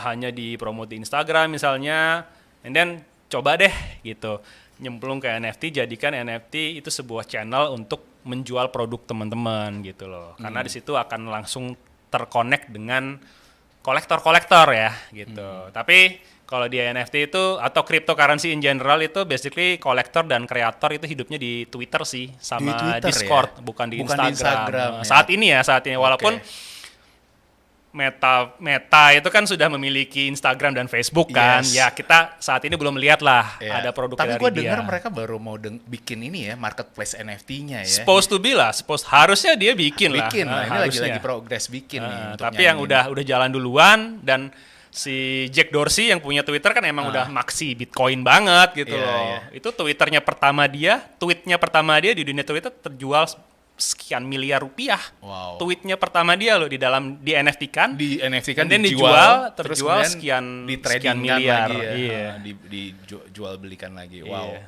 hanya dipromot di Instagram misalnya, and then coba deh gitu nyemplung ke NFT, jadikan NFT itu sebuah channel untuk menjual produk teman-teman gitu loh. Karena di situ akan langsung terkonek dengan kolektor-kolektor ya gitu. Tapi kalau di NFT itu atau cryptocurrency in general itu basically kolektor dan kreator itu hidupnya di Twitter sih sama Twitter Discord, ya? bukan di Bukan di Instagram. Instagram ya? Saat ini walaupun Meta itu kan sudah memiliki Instagram dan Facebook kan. Yes. Ya kita saat ini belum melihat lah Ya. ada produk Tapi dari gue dia. dengar mereka baru mau bikin ini ya, marketplace NFT-nya ya. Supposed to be lah, harusnya dia bikin lah. Bikin lah, ini harusnya. lagi progres bikin nih. untuk Tapi yang nyanyiin. udah jalan duluan dan si Jack Dorsey yang punya Twitter kan emang udah maksi Bitcoin banget gitu Iya, loh. iya. Itu tweetnya pertama dia di dunia Twitter terjual sekian miliar rupiah. Wow. Tweetnya pertama dia loh di NFT kan. Di NFT kan And then dijual, terjual terus kemudian sekian ditradingkan miliar. lagi ya. Iya. Dijual belikan lagi. Wow. Iya.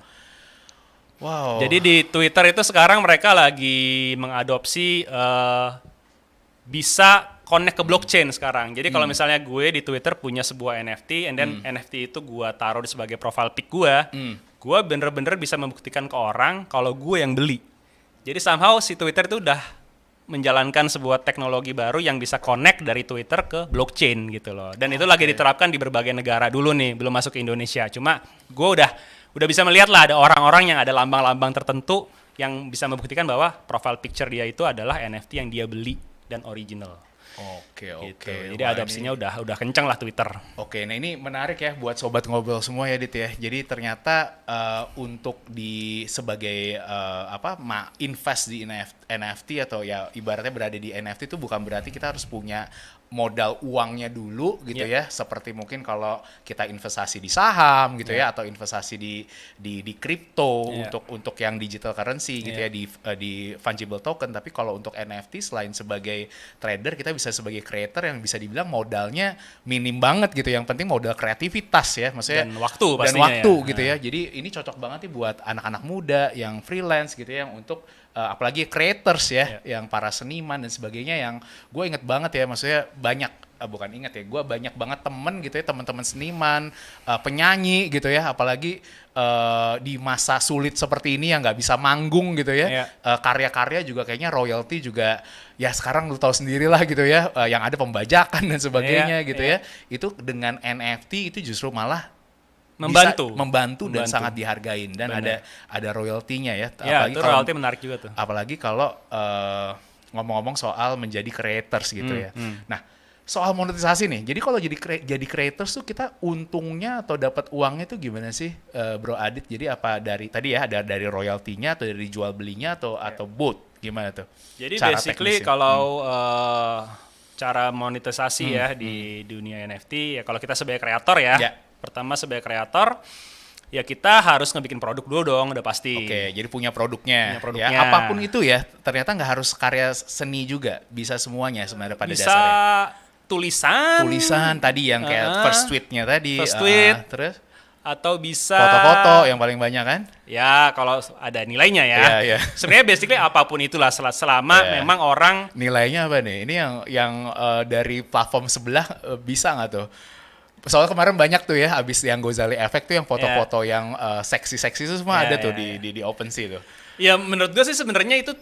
Wow. Jadi di Twitter itu sekarang mereka lagi mengadopsi bisa connect ke blockchain sekarang. Jadi kalau misalnya gue di Twitter punya sebuah NFT, and then NFT itu gue taruh di sebagai profile pic gue bener-bener bisa membuktikan ke orang kalau gue yang beli. Jadi somehow si Twitter itu udah menjalankan sebuah teknologi baru yang bisa connect dari Twitter ke blockchain gitu loh. Dan itu lagi diterapkan di berbagai negara dulu nih, belum masuk ke Indonesia. Cuma gue udah bisa melihat lah ada orang-orang yang ada lambang-lambang tertentu yang bisa membuktikan bahwa profile picture dia itu adalah NFT yang dia beli dan original. Oke, Gitu. oke. Jadi Wah, adopsinya udah kencang lah Twitter. Oke, nah ini menarik ya buat sobat ngobrol semua ya Dit ya. Jadi ternyata untuk sebagai invest di NFT atau ya ibaratnya berada di NFT itu bukan berarti kita harus punya modal uangnya dulu gitu ya. Seperti mungkin kalau kita investasi di saham gitu ya atau investasi di kripto untuk yang digital currency gitu ya di fungible token. Tapi kalau untuk NFT selain sebagai trader kita bisa sebagai creator yang bisa dibilang modalnya minim banget gitu. Yang penting modal kreativitas ya, maksudnya Dan waktu dan pastinya waktu ya. gitu ya. Jadi ini cocok banget nih buat anak-anak muda yang freelance gitu ya, yang untuk apalagi creators ya, yang para seniman dan sebagainya, yang gue inget banget ya, maksudnya banyak bukan inget ya, gue banyak banget temen gitu ya, teman-teman seniman, penyanyi gitu ya, apalagi di masa sulit seperti ini yang nggak bisa manggung gitu ya, karya-karya juga kayaknya royalti juga ya sekarang lu tahu sendiri lah gitu ya, yang ada pembajakan dan sebagainya gitu ya, itu dengan NFT itu justru malah membantu dan sangat dihargain dan ada royaltinya ya. Ya, itu royalti menarik juga tuh. Apalagi kalau ngomong-ngomong soal menjadi creators gitu ya. Nah, soal monetisasi nih. Jadi kalau jadi creators tuh kita untungnya atau dapat uangnya tuh gimana sih, Bro Adit? Jadi apa ada dari royaltinya atau dari jual belinya atau both? Gimana tuh? Jadi cara basically teknisnya? kalau cara monetisasi ya di dunia NFT ya, kalau kita sebagai kreator ya. Pertama sebagai kreator, ya kita harus ngebikin produk dulu dong, udah pasti. Oke, jadi punya produknya. Punya produknya. Ya, apapun itu ya, ternyata nggak harus karya seni juga, bisa semuanya sebenarnya pada Bisa dasarnya. tulisan Tadi yang kayak first tweet-nya tadi. First tweet. Terus atau bisa foto-foto yang paling banyak kan? Ya kalau ada nilainya ya. Iya. Sebenarnya basically apapun itulah selama memang orang Nilainya apa nih? Ini yang dari platform sebelah bisa nggak tuh? Soalnya kemarin banyak tuh ya, abis yang Gozali Effect tuh yang foto-foto yang seksi-seksi itu semua ada tuh di OpenSea tuh. Ya menurut gue sih sebenarnya itu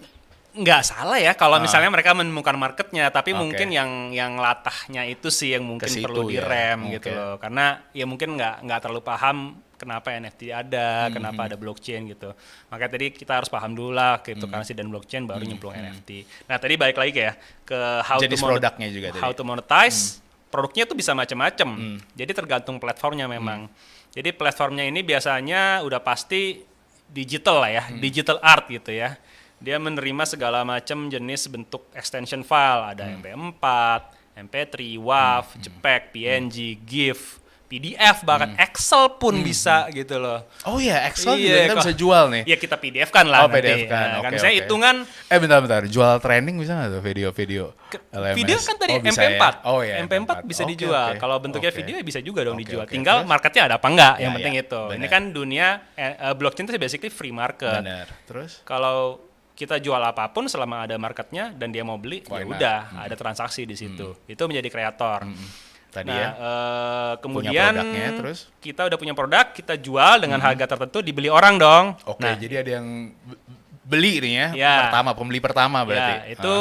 nggak salah ya kalau misalnya mereka menemukan marketnya, tapi mungkin yang latahnya itu sih yang mungkin perlu direm gitu loh, karena ya mungkin nggak terlalu paham kenapa NFT ada, kenapa ada blockchain gitu. Makanya tadi kita harus paham dulu lah cryptocurrency dan blockchain baru nyemplung NFT. Nah tadi balik lagi ya ke produknya juga how to monetize. Produknya tuh bisa macam-macam. Jadi tergantung platformnya memang. Jadi platformnya ini biasanya udah pasti digital lah ya, digital art gitu ya. Dia menerima segala macam jenis bentuk extension file, ada MP4, MP3, WAV, JPEG, PNG, GIF, PDF, bahkan Excel pun bisa gitu loh. Oh iya, Excel juga kita bisa jual nih. Iya, kita PDF-kan lah nanti. PDF-kan. Kan misalnya hitungan. Bentar. Jual training bisa nggak tuh video-video? Video kan tadi bisa MP4. Ya? Oh iya, MP4 bisa dijual. Kalau bentuknya video ya bisa juga dong dijual. Tinggal marketnya ada apa enggak, yang penting itu. Bener. Ini kan dunia blockchain itu basically free market. Benar. Terus? Kalau kita jual apapun selama ada marketnya dan dia mau beli, ya udah ada transaksi di situ. Itu menjadi kreator. Tadi kemudian terus kita udah punya produk, kita jual dengan harga tertentu, dibeli orang dong. Oke, jadi ada yang beli nih ya, Ya. pembeli pertama berarti. Ya, itu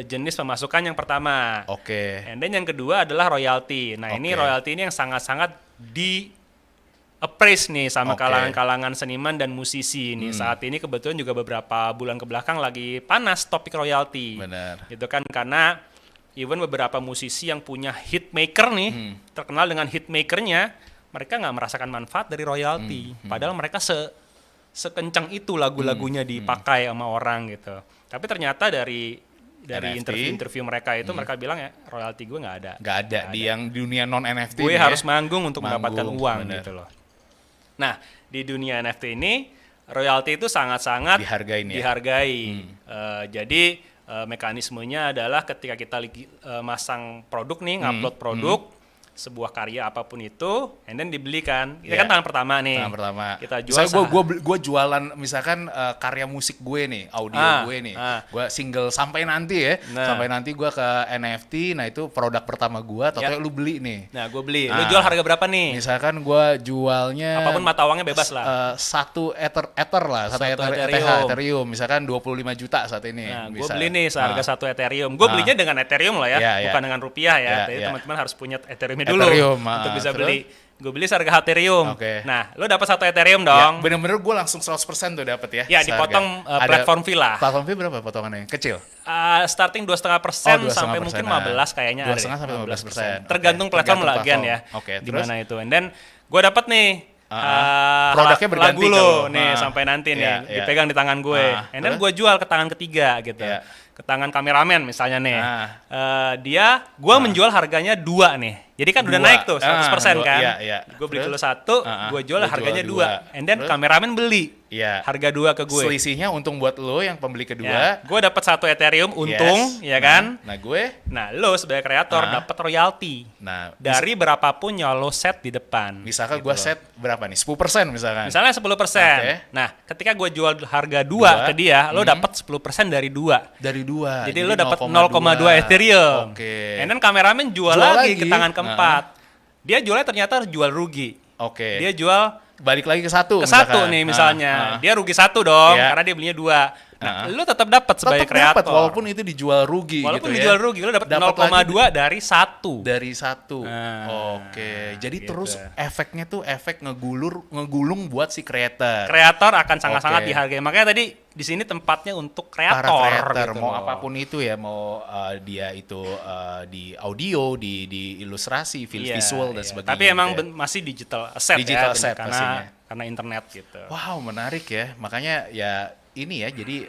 jenis pemasukan yang pertama. Oke. And then yang kedua adalah royalti. Nah, ini Oke. royalti ini yang sangat-sangat di appraise nih sama Oke. kalangan-kalangan seniman dan musisi nih. Saat ini kebetulan juga beberapa bulan kebelakang lagi panas topik royalti. Benar. Gitu kan, karena even beberapa musisi yang punya hitmaker nih, terkenal dengan hitmakernya, mereka nggak merasakan manfaat dari royalti. Padahal mereka sekencang itu lagu-lagunya dipakai sama orang gitu. Tapi ternyata dari NFT. interview mereka itu mereka bilang ya royalti gue nggak ada. Nggak ada di yang dunia non NFT. Gue nih harus ya. manggung untuk mendapatkan Manggung, uang bener. gitu loh. Nah, di dunia NFT ini royalti itu sangat-sangat Dihargain ya? dihargai. Jadi mekanismenya adalah ketika kita masang produk nih, ngupload produk, sebuah karya apapun itu, and then dibelikan. Itu Yeah. kan tangan pertama nih. Tangan pertama. Kita jual. Misalnya gue jualan misalkan karya musik gue nih, audio gue nih. Gue single sampai nanti ya. Nah. Sampai nanti gue ke NFT, nah itu produk pertama gue, atau Ya. lu beli nih. Nah, gue beli. Nah. Lu jual harga berapa nih? Misalkan gue jualnya Apapun mata uangnya bebas lah. satu ether lah, satu Satu Ethereum. Misalkan 25 juta saat ini. Nah, gue bisa. beli nih seharga satu Ethereum. Gue belinya dengan Ethereum lah ya, Ya, ya. bukan dengan rupiah ya. Ya, Jadi ya. teman-teman harus punya Ethereumnya dulu Ethereum, untuk bisa terus? beli. Gue beli seharga Ethereum. Oke. Nah, lo dapat satu Ethereum Ya, dong. bener-bener gue langsung 100% tuh dapet ya. Ya, seharga. dipotong Ada platform fee lah. Platform fee berapa potongannya? Kecil? Starting 2,5% Oh, 2,5%. sampai mungkin 15 kayaknya. 2,5 sampai 15%. Tergantung Oke, platform lah tergantung again ya. platform. Oke, Di terus? mana itu. And then gue dapat nih Produknya berganti lagu lo tuh. nih sampai nanti nih Iya, iya. dipegang di tangan gue. And then gue jual ke tangan ketiga gitu. Iya. Ke tangan kameramen misalnya nih. Nah. Menjual harganya 2 nih. Jadi kan udah Dua. naik tuh 100% Dua, kan. iya, iya. Gue beli Terus? dulu satu, gue jual Gua harganya jual dua. 2. And then Terus? kameramen beli. Iya. Harga 2 ke gue. Selisihnya untung buat lo yang pembeli kedua. Ya, gue dapat satu Ethereum untung, Yes. ya kan? Nah gue, Nah, lo sebagai kreator dapat royalti nah dari berapapun yang lo set di depan. misalkan gue set berapa nih? 10% misalkan. Misalnya 10%. Oke. Nah, ketika gue jual harga 2 Dua. ke dia, lo dapat 10% dari 2. Dari dua. Jadi lo dapat 0,2 Ethereum. Oke. And then kameramen jual Jual lagi lagi. ke tangan keempat. Dia jualnya ternyata jual rugi. Oke. Dia jual balik lagi ke satu. ke satu misalkan. nih misalnya. Dia rugi 1 dong Iya. karena dia belinya 2. Nah, lo tetap dapat sebagai Tetap dapat kreator. walaupun itu dijual rugi Walaupun gitu dijual ya. rugi, lo dapat Dapat 0,2 dari 1. dari satu. Nah, Oke. Jadi gitu. terus efeknya tuh efek ngegulung buat si creator. Kreator akan sangat-sangat Oke. dihargai. Makanya tadi di sini tempatnya untuk Para kreator. creator gitu mau loh. apapun itu ya, mau dia itu di audio, di ilustrasi, Iya, visual dan iya. sebagainya. Tapi emang gitu ya. masih digital asset Digital ya, asset pastinya. karena internet gitu. Wow, menarik ya. Makanya ya ini ya, jadi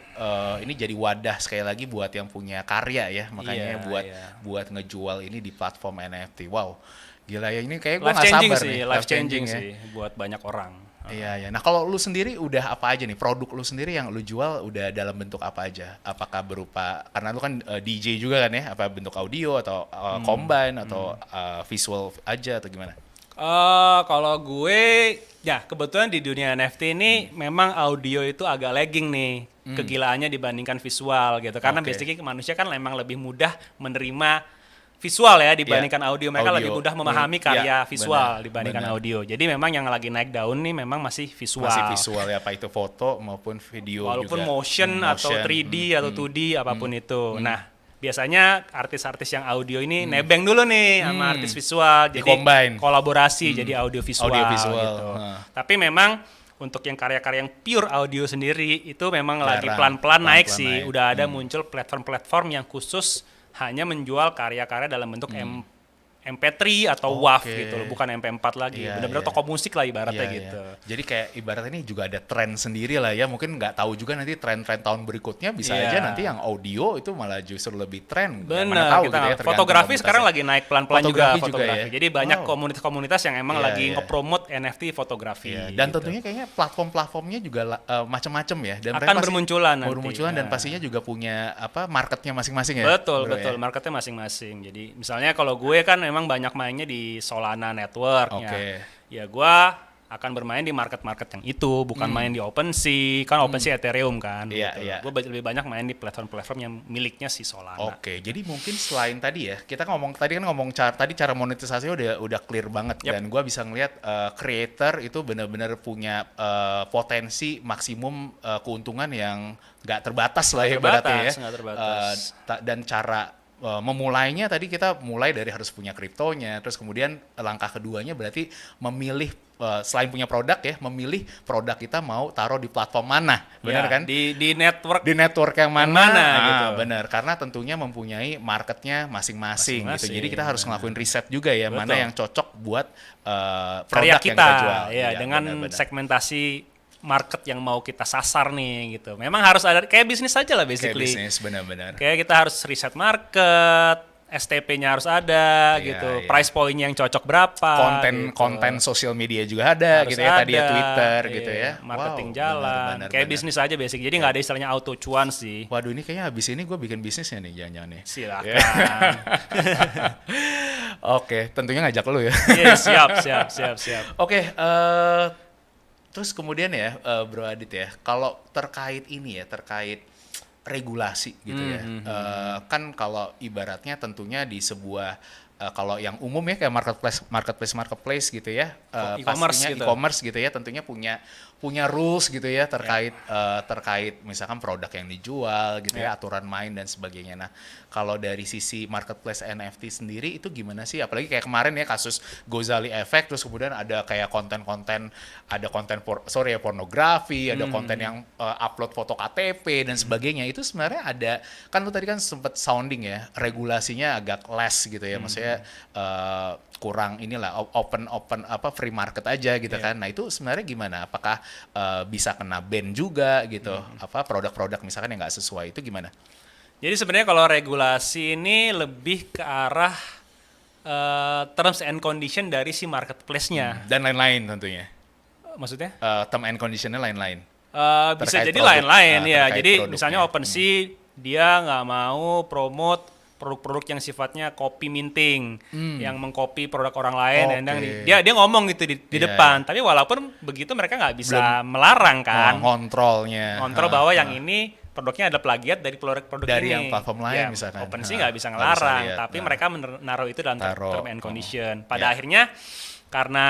ini jadi wadah sekali lagi buat yang punya karya ya. Makanya Iya, buat iya. buat ngejual ini di platform NFT. Wow, gila ya, ini kayak gue Life nggak changing sabar sih, nih. life changing ya. sih buat banyak orang. Iya, iya. Nah, kalau lu sendiri udah apa aja nih? Produk lu sendiri yang lu jual udah dalam bentuk apa aja? Apakah berupa, karena lu kan DJ juga kan ya? Apa bentuk audio atau combine atau visual aja atau gimana? Kalau gue, ya kebetulan di dunia NFT ini memang audio itu agak lagging nih kegilaannya dibandingkan visual gitu. Karena Oke. basically manusia kan memang lebih mudah menerima visual ya dibandingkan audio. Mereka Audio. lebih mudah memahami karya Iya, visual benar, dibandingkan benar. audio. Jadi memang yang lagi naik daun nih memang masih visual. Masih visual ya, apa itu foto maupun video Walaupun juga. motion atau 3D atau 2D apapun itu. Nah, biasanya artis-artis yang audio ini nebeng dulu nih sama artis visual, jadi Di-combine. kolaborasi jadi audio visual, Audio visual, gitu. heeh. Tapi memang untuk yang karya-karya yang pure audio sendiri itu memang lagi Jarang, pelan-pelan naik pelan-pelan sih. naik. Udah ada muncul platform-platform yang khusus hanya menjual karya-karya dalam bentuk MP3 atau WAV Oke. gitu loh, bukan MP4 lagi. Iya, Benar-benar iya. toko musik lah ibaratnya Iya, gitu. iya. Jadi kayak ibaratnya ini juga ada tren sendiri lah ya. Mungkin nggak tahu juga nanti tren-tren tahun berikutnya bisa Iya. aja nanti yang audio itu malah justru lebih tren. Yang mana Benar, tahu kita gitu ya, tergantung fotografi komunitasnya. sekarang lagi naik pelan-pelan juga Fotografi juga fotografi. ya? Jadi banyak Wow. komunitas-komunitas yang emang Iya, lagi iya. nge-promote NFT fotografi. Iya, dan gitu. tentunya kayaknya platform-platformnya juga macam-macam ya. Dan Akan mereka pasti bermunculan nanti. bermunculan dan Nah. pastinya juga punya apa marketnya masing-masing ya. Betul, Bro, betul. ya? Marketnya masing-masing. Jadi misalnya kalau gue kan memang banyak mainnya di Solana Network. Oke. Ya gue akan bermain di market-market yang itu, bukan main di OpenSea. Kan OpenSea Ethereum kan. Iya, gitu. iya. Gue lebih banyak main di platform-platform yang miliknya si Solana. Oke, jadi mungkin selain tadi ya, kita tadi kan ngomong cara monetisasinya udah clear banget. Yep. Dan gua bisa ngelihat creator itu benar-benar punya potensi maksimum keuntungan yang nggak terbatas lah ya ibaratnya ya. Nggak terbatas. Dan cara memulainya tadi kita mulai dari harus punya kriptonya, terus kemudian langkah keduanya berarti memilih selain punya produk ya, memilih produk kita mau taruh di platform mana, benar Ya, kan? Di network. Di network yang mana, gitu. Benar, karena tentunya mempunyai marketnya masing-masing gitu. Jadi kita harus ngelakuin riset juga ya, Betul. mana yang cocok buat karya produk yang kita, kita jual. ya, Iya, dengan benar-benar. segmentasi market yang mau kita sasar nih gitu. Memang harus ada kayak bisnis aja lah Kayak basically. bisnis benar-benar. Kayak kita harus riset market, STP-nya harus ada Iya, gitu, iya. price point-nya yang cocok berapa. Konten sosial media juga ada Harus gitu ya, tadi ya ada, Twitter iya, gitu ya. marketing Wow, jalan, benar, kayak benar. bisnis aja basic. Jadi nggak ada istilahnya auto cuan sih. Waduh, ini kayaknya habis ini gue bikin bisnisnya nih jangan-jangan nih. Silakan. Oke, tentunya ngajak lu ya. Iya, siap. Oke, terus kemudian ya, Bro Adit ya, kalau terkait ini ya, terkait regulasi gitu ya, kan kalau ibaratnya tentunya di sebuah kalau yang umum ya kayak marketplace gitu ya, E-commerce pastinya gitu. e-commerce gitu ya, tentunya punya rules gitu ya terkait misalkan produk yang dijual gitu ya, aturan main dan sebagainya. Nah, kalau dari sisi marketplace NFT sendiri itu gimana sih? Apalagi kayak kemarin ya kasus Gozali Effect, terus kemudian ada kayak konten-konten, ada konten pornografi, ada konten yang upload foto KTP dan sebagainya. Itu sebenarnya ada, kan lu tadi kan sempet sounding ya, regulasinya agak less gitu ya, maksudnya kurang inilah open free market aja gitu kan. Nah, itu sebenarnya gimana? Apakah bisa kena ban juga gitu? Apa produk-produk misalkan yang nggak sesuai itu gimana? Jadi sebenarnya kalau regulasi ini lebih ke arah terms and condition dari si marketplace-nya. Dan lain-lain tentunya. Maksudnya? Term and condition-nya lain-lain. Bisa Terkait jadi produk. lain-lain ya. Terkait Jadi produknya. misalnya OpenSea dia nggak mau promote produk-produk yang sifatnya copy minting, yang mengcopy produk orang lain, Oke. and then dia ngomong gitu di Iya, depan. Tapi walaupun begitu mereka nggak bisa melarang kan, Kontrolnya. kontrol bahwa yang ini produknya ada plagiat dari produk Dari ini. yang platform lain Ya, misalkan. OpenSea nggak bisa Nggak ngelarang, bisa lihat. tapi mereka menaruh itu dalam Taruh. term and condition. Ya. Pada akhirnya karena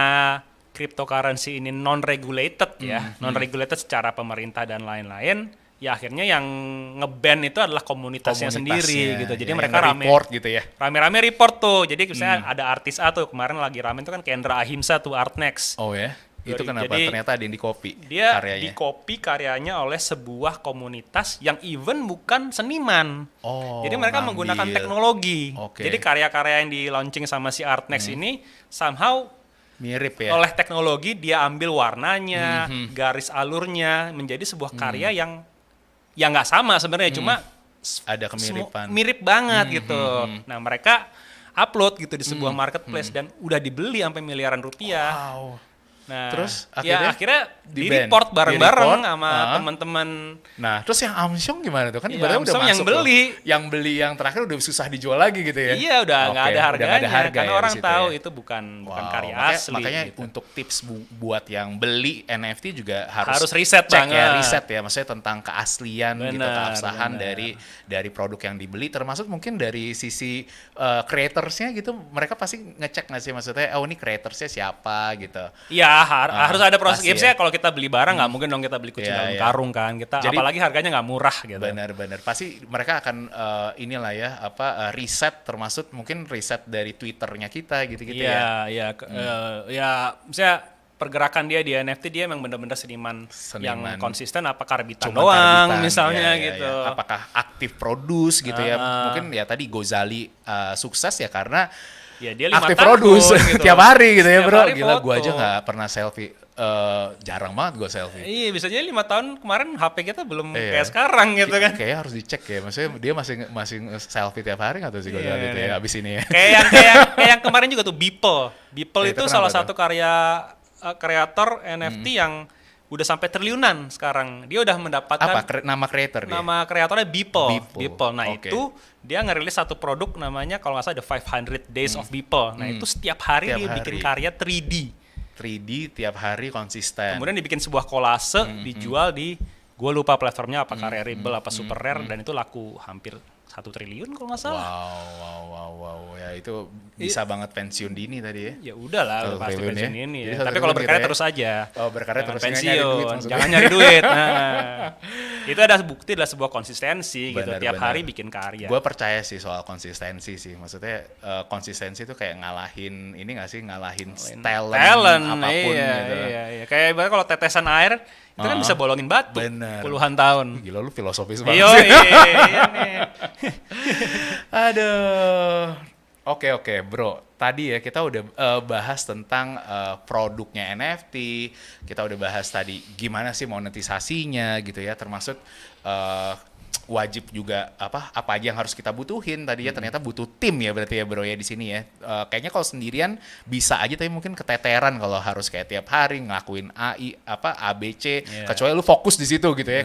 cryptocurrency ini non-regulated ya, non-regulated secara pemerintah dan lain-lain, ya akhirnya yang nge-ban itu adalah komunitasnya sendiri gitu. Jadi ya, mereka yang report gitu ya. rame-rame report tuh. Jadi misalnya ada artis A tuh, kemarin lagi rame itu kan Kendra Ahimsa tuh Artnext. Oh ya. Itu kenapa? Jadi, Ternyata ada yang di-copy Dia karyanya. di-copy karyanya oleh sebuah komunitas yang even bukan seniman. Oh, Jadi mereka ngambil. menggunakan teknologi. Oke. Jadi karya-karya yang di-launching sama si Artnext ini somehow Mirip ya. oleh teknologi dia ambil warnanya, garis alurnya menjadi sebuah karya yang nggak sama sebenarnya, cuma Ada kemiripan. mirip banget gitu. Nah, mereka upload gitu di sebuah marketplace dan udah dibeli sampai miliaran rupiah. Wow. Nah, Terus akhirnya akhirnya di-report di-ban. bareng-bareng Di-report, sama teman-teman. Nah, terus yang Amsyong gimana tuh? Kan Iya, ibaratnya udah Amsyong yang masuk loh. beli. Yang beli yang terakhir udah susah dijual lagi gitu ya. Iya, udah nggak Oke, ada harganya udah nggak ada harga karena ya orang di situ tahu ya. itu bukan Wow, karya asli. Makanya gitu. untuk tips buat yang beli NFT juga harus riset cek ya, banget. riset ya, maksudnya tentang keaslian gitu, Benar, keabsahan benar. dari produk yang dibeli, termasuk mungkin dari sisi creatorsnya gitu, mereka pasti ngecek nggak sih, maksudnya oh ini creatorsnya siapa gitu. Iya, harus ada proses. pasti Ya, misalnya ya. kalau kita beli barang nggak mungkin dong kita beli kucing Iya, dalam iya. karung kan. Kita Jadi- apalagi harganya nggak murah gitu. Benar-benar pasti mereka akan inilah ya riset, termasuk mungkin riset dari Twitternya kita gitu-gitu ya. Iya, ya misalnya pergerakan dia di NFT dia memang benar-benar seniman yang Seniman. konsisten apa karbitan Cuma doang karbitan, misalnya ya, ya, gitu. ya. Apakah aktif produce gitu ya? Mungkin ya tadi Gozali sukses ya karena Ya dia 5 aktif tahun produce gitu. tiap hari gitu ya, Tiap bro. hari Gila, gua foto. aja nggak pernah selfie. Jarang banget gua selfie. Iya, bisa jadi 5 tahun kemarin HP kita belum Iya. kayak sekarang gitu kan. Kayaknya harus dicek ya. Maksudnya dia masih selfie tiap hari nggak tuh sih Gozali itu ya abis ini ya. kayak yang kemarin juga tuh Beeple. Beeple Itu itu kenapa salah tuh? satu karya kreator NFT yang udah sampai triliunan sekarang. Dia udah mendapatkan Apa nama creator dia? nama kreatornya Beeple. Beeple. Nah, Oke. itu dia ngerilis satu produk namanya kalau nggak salah The 500 Days of Beeple. Nah, itu setiap hari Tiap dia hari. bikin karya 3D. 3D tiap hari konsisten. Kemudian dibikin sebuah kolase, dijual di, gue lupa platformnya apakah Rarible apa Super Rare, dan itu laku hampir 1 triliun kalau nggak salah. Wow. Ya itu bisa banget pensiun dini tadi ya. Ya udahlah, Satu udah pasti triliun pensiun ya. ini Jadi ya. satu Tapi kalau triliun berkarya gitu ya. terus aja. Oh, berkarya Jangan terus, jangan pensiun, nyari duit maksudnya. jangan nyari duit. Nah, itu ada bukti adalah sebuah konsistensi gitu. Benar, Tiap benar. hari bikin karya. Gue percaya sih soal konsistensi sih. Maksudnya konsistensi itu kayak ngalahin ini nggak sih, ngalahin talent apapun gitu. Iya. Kayak ibaratnya kalau tetesan air itu kan bisa bolongin batu Bener. puluhan tahun. Gila lu filosofis banget Iya, sih. iya nih. Aduh. Oke, bro. Tadi ya kita udah bahas tentang produknya NFT. Kita udah bahas tadi gimana sih monetisasinya gitu ya. Termasuk wajib juga apa aja yang harus kita butuhin tadi ya. Ternyata butuh tim ya berarti ya bro ya di sini ya. Kayaknya kalau sendirian bisa aja tapi mungkin keteteran kalau harus kayak tiap hari ngelakuin ABC. Kecuali lu fokus di situ gitu ya.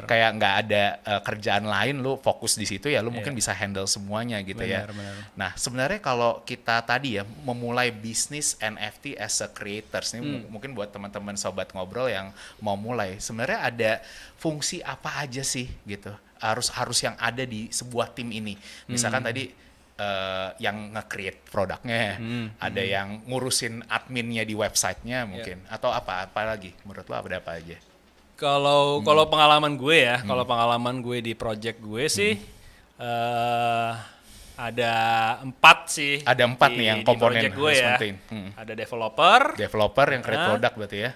Kayak nggak ada kerjaan lain, lu fokus di situ ya lu mungkin bisa handle semuanya gitu ya. Nah sebenarnya kalau kita tadi ya memulai bisnis NFT as a creators nih mungkin buat teman-teman sobat ngobrol yang mau mulai sebenarnya ada fungsi apa aja sih gitu harus yang ada di sebuah tim ini. Misalkan tadi yang nge-create produknya, ada yang ngurusin adminnya di websitenya mungkin, atau apa lagi menurut lo ada apa aja? Kalau pengalaman gue ya, kalau pengalaman gue di project gue sih ada 4 sih. Ada 4 nih yang di komponen project gue harus ya. penting. Ada developer Yang create produk berarti ya.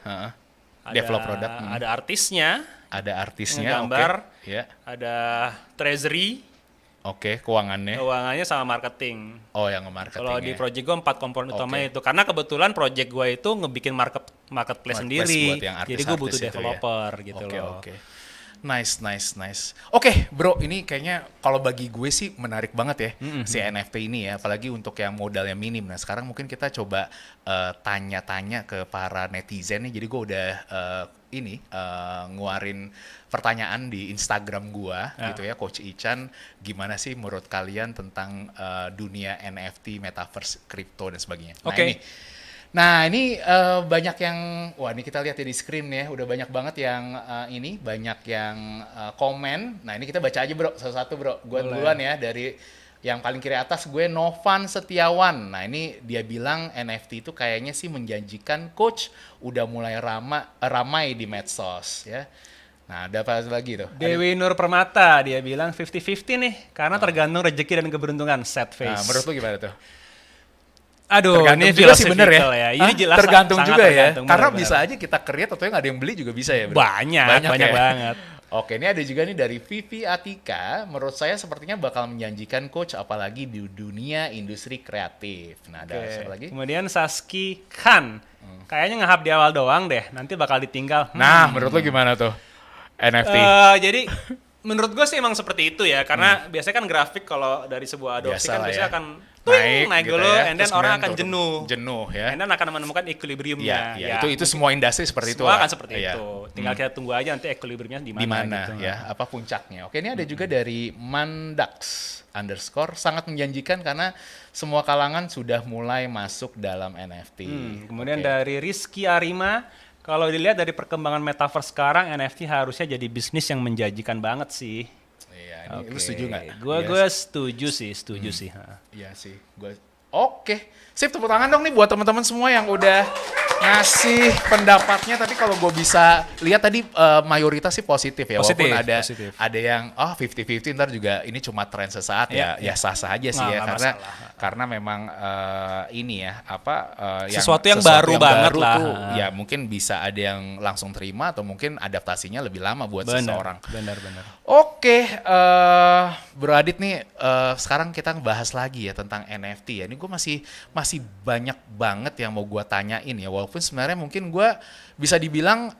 Develop produk. Ada artisnya, Ada artisnya, gambar, oke. Ya. ada treasury, Oke, keuangannya. keuangannya sama marketing. Oh, yang nge-marketing. Kalau di project gue 4 komponen utama Oke. itu. Karena kebetulan project gue itu ngebikin marketplace sendiri. buat yang Jadi gue butuh artis-artis itu ya. developer gitu loh. Oke. Nice. Oke, bro, ini kayaknya kalau bagi gue sih menarik banget ya si NFT ini ya, apalagi untuk yang modalnya minim. Nah, sekarang mungkin kita coba tanya-tanya ke para netizen nih. Jadi gue udah nguarin pertanyaan di Instagram gua gitu ya, Coach Ichan, gimana sih menurut kalian tentang dunia NFT, metaverse, crypto dan sebagainya. Oke. Nah ini banyak yang, wah ini kita lihat ya di screen ya, udah banyak banget yang banyak yang komen. Nah ini kita baca aja bro, satu-satu bro. Gue duluan ya, dari yang paling kiri atas gue Novan Setiawan. Nah ini dia bilang NFT itu kayaknya sih menjanjikan coach, udah mulai ramai di medsos ya. Nah ada apa lagi tuh? Dewi Nur Permata, dia bilang 50-50 nih, karena tergantung rezeki dan keberuntungan, set face. Nah menurut lu gimana tuh? Aduh, Tergantung ini juga sih bener ya. philosophical ya. Ini jelas tergantung sangat juga tergantung, ya. Karena bener-bener. bisa aja kita create atau yang ada yang beli juga bisa ya bro? Banyak ya? banget. Oke, ini ada juga nih dari Vivi Atika. Menurut saya sepertinya bakal menjanjikan coach apalagi di dunia industri kreatif. Nah, ada siapa lagi? Kemudian Saski Khan. Kayaknya ngehap di awal doang deh, nanti bakal ditinggal. Nah, menurut lo gimana tuh? NFT. Jadi menurut gue sih emang seperti itu ya, karena biasanya kan grafik kalau dari sebuah adopsi Biasa kan lah biasanya ya. akan naik gitu dulu, ya. and then Terus orang kemudian akan jenuh. Jenuh ya. And then akan menemukan equilibriumnya. Ya, itu semua industri seperti itu. Semua lah. akan seperti Iya. itu. Tinggal kita tunggu aja nanti equilibriumnya di mana. Di mana gitu. ya, apa puncaknya. Oke, ini ada juga dari Mandax_ sangat menjanjikan karena semua kalangan sudah mulai masuk dalam NFT. Kemudian Oke. dari Rizky Arima, kalau dilihat dari perkembangan metaverse sekarang, NFT harusnya jadi bisnis yang menjanjikan banget sih. Iya, ini lu setuju nggak? Gue setuju sih. Iya sih, Oke, sip, tepuk tangan dong nih buat teman-teman semua yang udah ngasih pendapatnya. Tapi kalau gue bisa lihat tadi mayoritas sih positif ya. Positif, Walaupun positif. ada yang 50-50 ntar juga ini cuma tren sesaat ya sah-sah aja sih ya. Karena memang ini ya Sesuatu yang baru banget lah. Tuh, ya mungkin bisa ada yang langsung terima atau mungkin adaptasinya lebih lama buat seseorang. Benar. Oke, Bro Adit nih, sekarang kita bahas lagi ya tentang NFT ya. Ini gue masih banyak banget yang mau gue tanyain ya. Walaupun sebenarnya mungkin gue bisa dibilang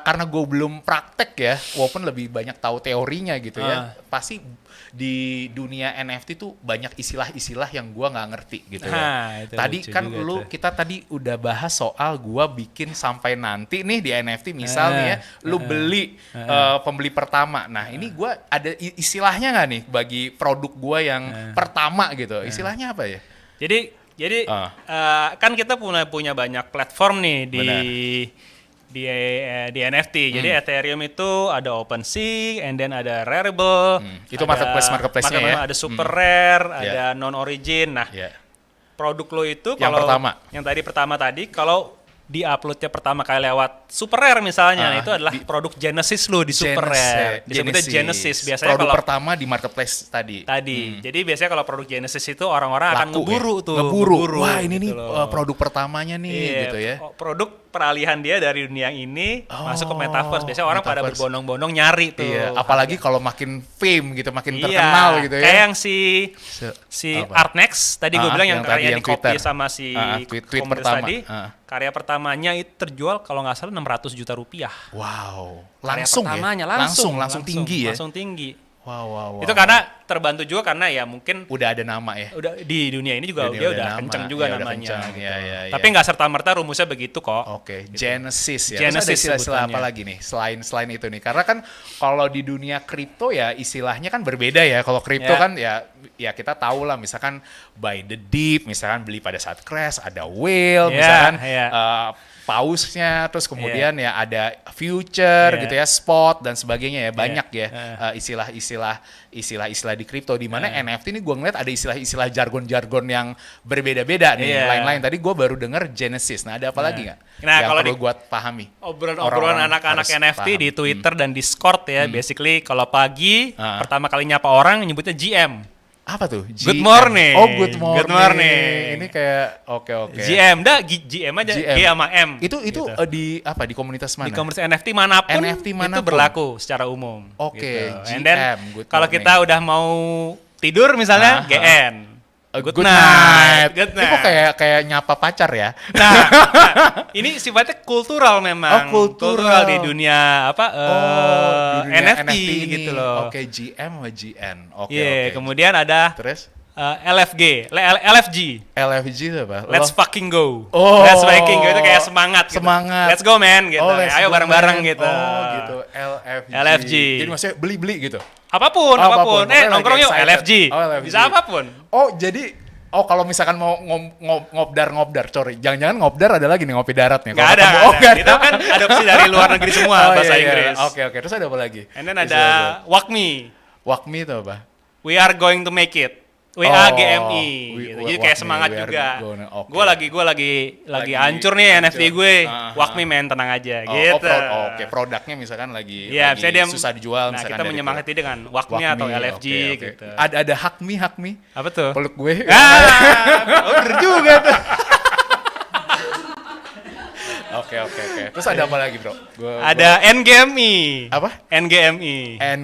karena gue belum praktek ya, walaupun lebih banyak tahu teorinya gitu ya. Pasti di dunia NFT tuh banyak istilah-istilah yang gue nggak ngerti gitu ya. Tadi kan kita tadi udah bahas soal gue bikin sampai nanti nih di NFT misal nih ya, lu beli pembeli pertama. Nah ini gue ada istilahnya nggak nih bagi produk gue yang pertama gitu? Istilahnya apa ya? Jadi Jadi kan kita punya banyak platform nih di NFT. Jadi Ethereum itu ada OpenSea, and then ada Rarible. Itu marketplace-nya ya. Ada super rare, ada non origin. Nah, produk lo itu kalau yang pertama tadi kalau di-uploadnya pertama kali lewat super rare misalnya, itu adalah produk Genesis lo di super rare. Disebutnya Genesis. Biasanya produk kalau pertama di marketplace tadi. Jadi biasanya kalau produk Genesis itu orang-orang akan ngeburu tuh. Ngeburu. Wah, ini gitu nih produk pertamanya nih gitu ya. Produk peralihan dia dari dunia ini masuk ke metaverse. Biasanya orang pada berbondong-bondong nyari tuh. Iya, apalagi kalau makin fame gitu, makin terkenal gitu ya. Kayak yang si Artnext tadi gue bilang yang karya di copy sama si tweet komunitas pertama. tadi. Karya pertamanya itu terjual kalau nggak salah 600 juta rupiah. Wow. Langsung Langsung tinggi ya. Langsung tinggi. Wow. Itu karena terbantu juga karena ya mungkin udah ada nama ya. Udah di dunia ini juga dia udah kenceng juga namanya. Kenceng, gitu. Tapi nggak serta-merta rumusnya begitu kok. Oke, gitu. Genesis ya. Genesis Terus ada istilah apa lagi nih selain itu nih? Karena kan kalau di dunia kripto ya istilahnya kan berbeda ya. Kalau kripto kan ya kita tahu lah, misalkan buy the dip, misalkan beli pada saat crash, ada whale, misalkan pausnya, terus kemudian ya ada future gitu ya, spot dan sebagainya ya, banyak ya istilah-istilah di kripto, di mana NFT ini gue ngeliat ada istilah-istilah jargon-jargon yang berbeda-beda nih, lain-lain. Tadi gue baru denger Genesis. Nah, ada apa lagi nggak? Nah, yang kalau perlu gue pahami. Obrolan anak-anak NFT di Twitter dan Discord ya, basically kalau pagi pertama kali nyapa orang nyebutnya GM. Apa tuh? Good morning. Oh, good morning. Good morning. Ini kayak oke. GM GM aja, G sama M. Itu gitu. Di komunitas mana? Di komunitas NFT manapun itu berlaku secara umum. Oke, gitu. And then kalau kita udah mau tidur misalnya GN. Good night. Itu kayak nyapa pacar ya. Nah, ini sifatnya kultural memang. Kultural di dunia dunia NFT gitu loh. Oke, GM sama GN. Oke. Kemudian ada terus LFG. LFG itu apa? Let's fucking go. Let's fucking go itu kayak semangat. Semangat. Let's go man gitu. Ayo bareng-bareng gitu. Gitu. LFG. Jadi maksudnya beli gitu. Apapun. Nongkrong yuk LFG. Bisa apapun. Jadi kalau misalkan mau ngobdar, sorry. Jangan-jangan ngobdar ada lagi nih, ngopi darat nih. Nggak ada. Itu kan adopsi dari luar negeri semua, bahasa Inggris. Oke. Terus ada apa lagi? And then ada WAGMI. WAGMI itu apa? We are going to make it. WAGMI gitu. Jadi kayak semangat juga. Gue lagi hancur nih NFT gue. WAGMI men, tenang aja gitu. Oke, produknya misalkan lagi susah Nah, dijual misalkan. kita menyemangati dengan WAGMI atau LFG gitu. Ada Hakmi. Apa tuh? Peluk gue. Bener juga tuh. Oke. Terus ada apa lagi, Bro? Ada NGMI. Apa? NGMI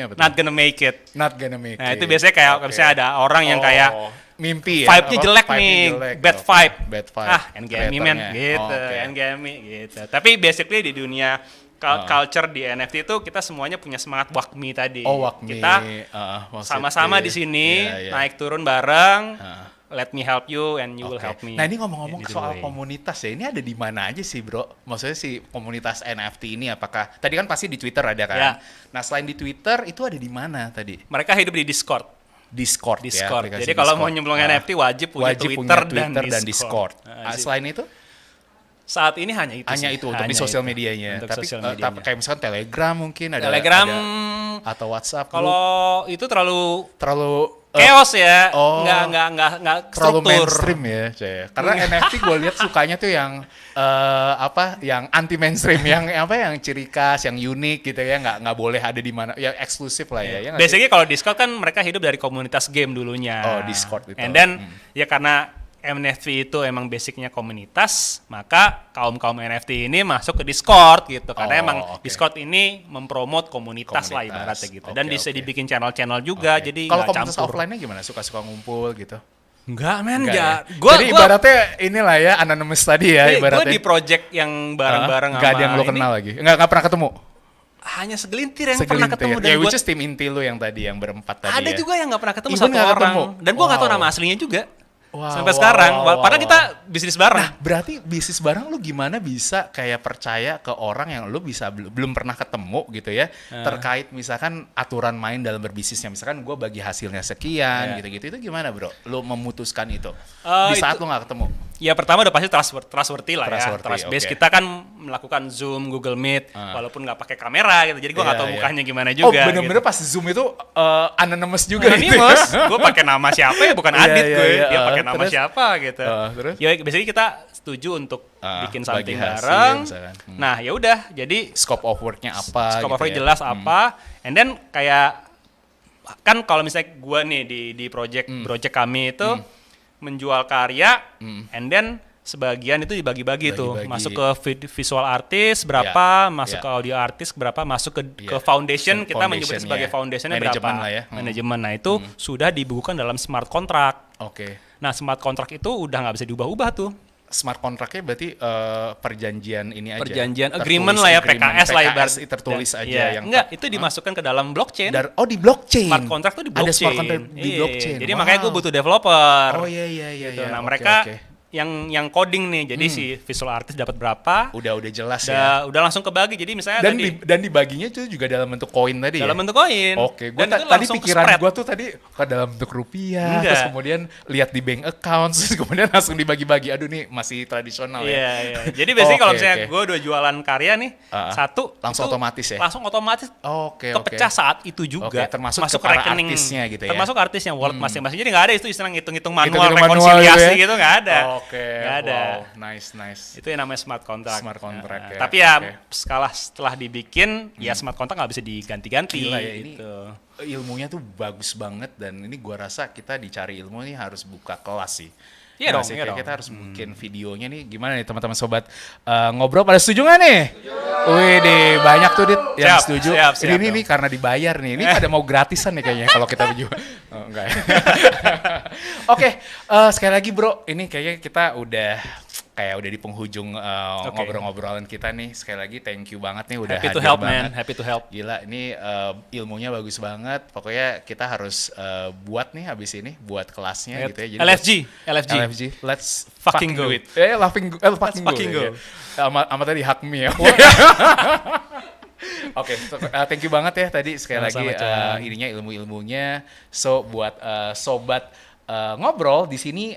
apa tuh? Not gonna make it. Nah, itu biasanya kayak misalnya ada orang yang kayak mimpi ya. Vibe-nya jelek nih. Bad vibe. NGMI men gitu. NGMI gitu. Tapi basically di dunia culture di NFT itu kita semuanya punya semangat WAGMI tadi. WAGMI. Kita sama-sama di sini naik turun bareng. Let me help you and you will help me. Nah, ini ngomong-ngomong soal komunitas ya, ini ada di mana aja sih, Bro? Maksudnya si komunitas NFT ini apakah tadi kan pasti di Twitter ada kan? Ya. Nah, selain di Twitter itu ada di mana tadi? Mereka hidup di Discord. Ya, jadi kalau mau nyemplung NFT wajib punya Twitter dan Discord. Selain itu? Saat ini hanya itu untuk di sosial medianya. Tapi kayak misalkan Telegram mungkin ada atau WhatsApp. Kalau itu terlalu chaos ya, nggak terlalu struktur. mainstream ya, karena NFT gue lihat sukanya tuh yang yang anti mainstream, yang ciri khas, yang unik gitu ya, nggak boleh ada di mana, yang eksklusif lah ya. Basically kalau Discord kan mereka hidup dari komunitas game dulunya. Discord itu. And then ya karena NFT itu emang basicnya komunitas, maka kaum NFT ini masuk ke Discord gitu, karena emang Discord ini mempromot komunitas lah ibaratnya gitu, dan bisa dibikin channel juga, jadi kalau komunitas offline-nya gimana? Suka ngumpul gitu? Enggak men, ya. Jadi ibaratnya inilah ya anonymous tadi ya ibaratnya. Gue di project yang bareng-bareng sama. Gak ada yang lo kenal lagi? Nggak pernah ketemu? Hanya segelintir yang pernah ketemu. Ya, which is tim inti lo yang tadi, yang berempat tadi. Ada juga yang nggak pernah ketemu satu orang. Dan gue nggak tahu nama aslinya juga. Sampai sekarang, padahal kita bisnis bareng. Nah, berarti bisnis bareng lu gimana bisa kayak percaya ke orang yang lu bisa belum pernah ketemu gitu ya, terkait misalkan aturan main dalam berbisnisnya, misalkan gue bagi hasilnya sekian gitu-gitu, itu gimana bro? Lu memutuskan itu di saat lu nggak ketemu? Ya pertama udah pasti trustworthy lah ya, trust base. Okay. Kita kan melakukan Zoom, Google Meet, walaupun nggak pakai kamera gitu, jadi gue nggak tahu mukanya gimana juga. Oh bener-bener pas Zoom itu anonymous juga gitu. Anonymous, gue pakai nama siapa ya, bukan Adit gue, dia pakai nama siapa gitu. Terus? Ya biasanya kita setuju untuk bikin something hasil, bareng. Nah ya udah, jadi scope of work-nya apa? Scope of gitu work jelas apa, and then kayak kan kalau misalnya gue nih di project kami itu menjual karya, and then sebagian itu dibagi-bagi tuh, masuk ke visual artist berapa, masuk ke audio artist berapa, masuk ke foundation, kita menyebutnya sebagai foundationnya berapa, manajemen. Nah itu sudah dibukukan dalam smart contract. Nah smart contract itu udah nggak bisa diubah-ubah tuh. Smart contract-nya berarti perjanjian ini aja. Perjanjian agreement lah ya, PKS lah ibaratnya. Tertulis aja yang enggak, itu dimasukkan ke dalam blockchain. Di blockchain. Smart contract tuh di blockchain. Ada smart contract di blockchain. Jadi makanya gue butuh developer. Oh iya. Gitu. Nah, mereka yang coding nih, jadi si visual artist dapat berapa? Udah jelas ya. Udah langsung kebagi. Jadi misalnya dan dibaginya itu juga dalam bentuk koin tadi dalam bentuk koin. Gua tadi pikiran gua tuh tadi ke dalam bentuk rupiah, terus kemudian lihat di bank account, terus kemudian langsung dibagi-bagi. Aduh nih masih tradisional ya. Iya. Jadi biasanya kalau misalnya gua udah jualan karya nih, satu langsung otomatis ya. Langsung otomatis. Kepecah saat itu juga. Termasuk masuk ke rekening artisnya gitu ya. Termasuk artisnya wallet masing-masing. Jadi nggak ada itu istilah ngitung-ngitung manual rekonsiliasi gitu nggak ada. Nggak ada. Wow, nice. Itu yang namanya smart contract. Smart contract ya. Tapi ya setelah dibikin, ya smart contract nggak bisa diganti-ganti. Gila ya, gitu. Ini ilmunya tuh bagus banget dan ini gua rasa kita dicari ilmu nih harus buka kelas sih. Iya dong. Kita harus bikin videonya nih. Gimana nih teman-teman sobat ngobrol pada setuju nggak nih? Wih deh, banyak tuh Dit yang setuju. Siap, ini nih karena dibayar nih. Ini pada mau gratisan nih kayaknya kalau kita baju. Oh, enggak. Oke, sekali lagi bro, ini kayaknya kita udah di penghujung ngobrol-ngobrolan kita nih. Sekali lagi thank you banget nih udah happy hadir to help, banget. man. Happy to help. Gila, ini ilmunya bagus banget. Pokoknya kita harus buat nih habis ini, buat kelasnya gitu ya. Jadi LFG. Let's fucking do it. Fucking go. Sama tadi hak me ya. Oke, thank you banget ya tadi sekali lagi ininya ilmu-ilmunya. So buat sobat ngobrol di sini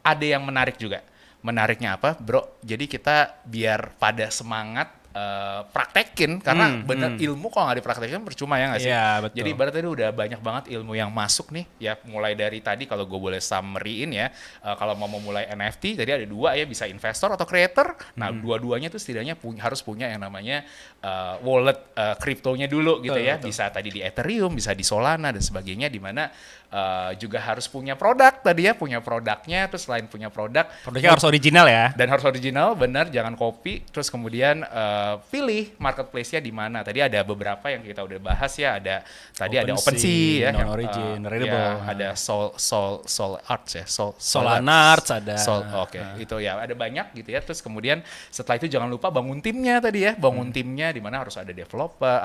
ada yang menarik juga. Menariknya apa, bro? Jadi kita biar pada semangat praktekin karena bener ilmu kalau nggak dipraktekin percuma ya nggak sih? Iya, betul. Jadi ibarat tadi udah banyak banget ilmu yang masuk nih ya, mulai dari tadi kalau gue boleh summary-in ya, kalau mau memulai NFT tadi ada dua ya, bisa investor atau creator. Nah dua-duanya tuh setidaknya harus punya yang namanya wallet kriptonya dulu gitu ya. Betul. Bisa tadi di Ethereum, bisa di Solana dan sebagainya, di mana juga harus punya produk tadi ya, punya produknya. Terus selain punya produknya harus original ya, dan harus original, benar, jangan copy. Terus kemudian pilih marketplace-nya di mana. Tadi ada beberapa yang kita udah bahas ya, ada OpenSea ya, non-origin, ada Sol Arts ya, Solana Arts ada. Itu ya ada banyak gitu ya. Terus kemudian setelah itu jangan lupa bangun timnya tadi ya, timnya di mana harus ada developer,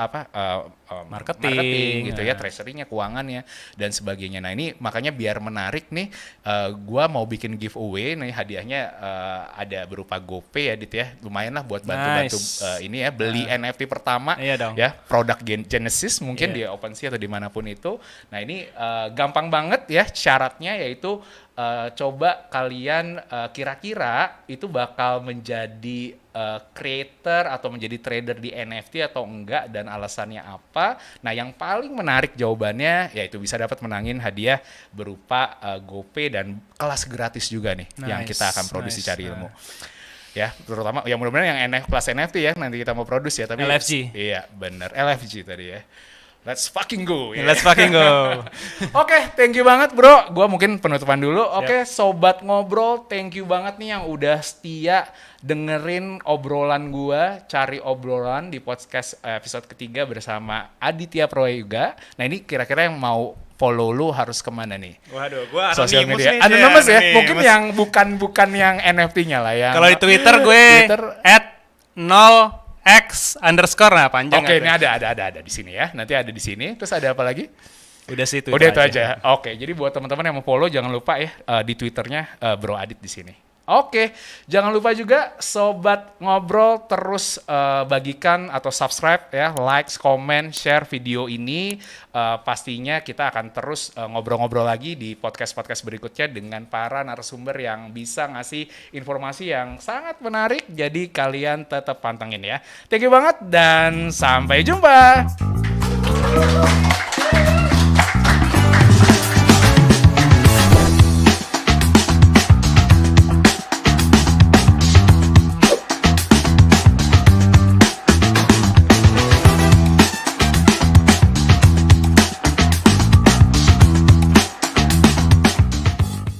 marketing gitu ya, treasury-nya, keuangannya dan sebagainya. Nah ini makanya biar menarik nih, gua mau bikin giveaway nih, hadiahnya ada berupa GoPay ya Dit ya, lumayan lah buat bantu-bantu ini ya, beli NFT pertama ya, produk Genesis mungkin di OpenSea atau dimanapun itu. Nah ini gampang banget ya, syaratnya yaitu coba kalian kira-kira itu bakal menjadi creator atau menjadi trader di NFT atau enggak, dan alasannya apa. Nah yang paling menarik jawabannya yaitu bisa dapat menangin hadiah berupa GoPay dan kelas gratis juga nih yang kita akan produksi Cari Ilmu. Ya, terutama ya mudah-mudahan yang kelas NFT ya nanti kita mau produksi ya, tapi LFG. Iya, benar. LFG tadi ya. Let's fucking go. Ya. Let's fucking go. Oke, thank you banget bro. Gua mungkin penutupan dulu. Oke, sobat ngobrol, thank you banget nih yang udah setia dengerin obrolan gua, Cari Obrolan di podcast episode ketiga bersama Aditya Prayoga. Nah ini kira-kira yang mau follow lu harus kemana nih? Waduh, gua sosial media. Anonymous ya? Mungkin yang bukan yang NFT-nya lah ya. Kalau di Twitter gue @0x_, nah panjang. Oke, ini ada di sini ya. Nanti ada di sini. Terus ada apa lagi? Udah sih itu. Udah itu aja. Oke, jadi buat teman-teman yang mau follow jangan lupa ya di Twitternya Bro Adit di sini. Oke, jangan lupa juga Sobat Ngobrol terus bagikan atau subscribe ya, like, comment, share video ini. Pastinya kita akan terus ngobrol-ngobrol lagi di podcast-podcast berikutnya dengan para narasumber yang bisa ngasih informasi yang sangat menarik. Jadi kalian tetap pantengin ya. Thank you banget dan sampai jumpa.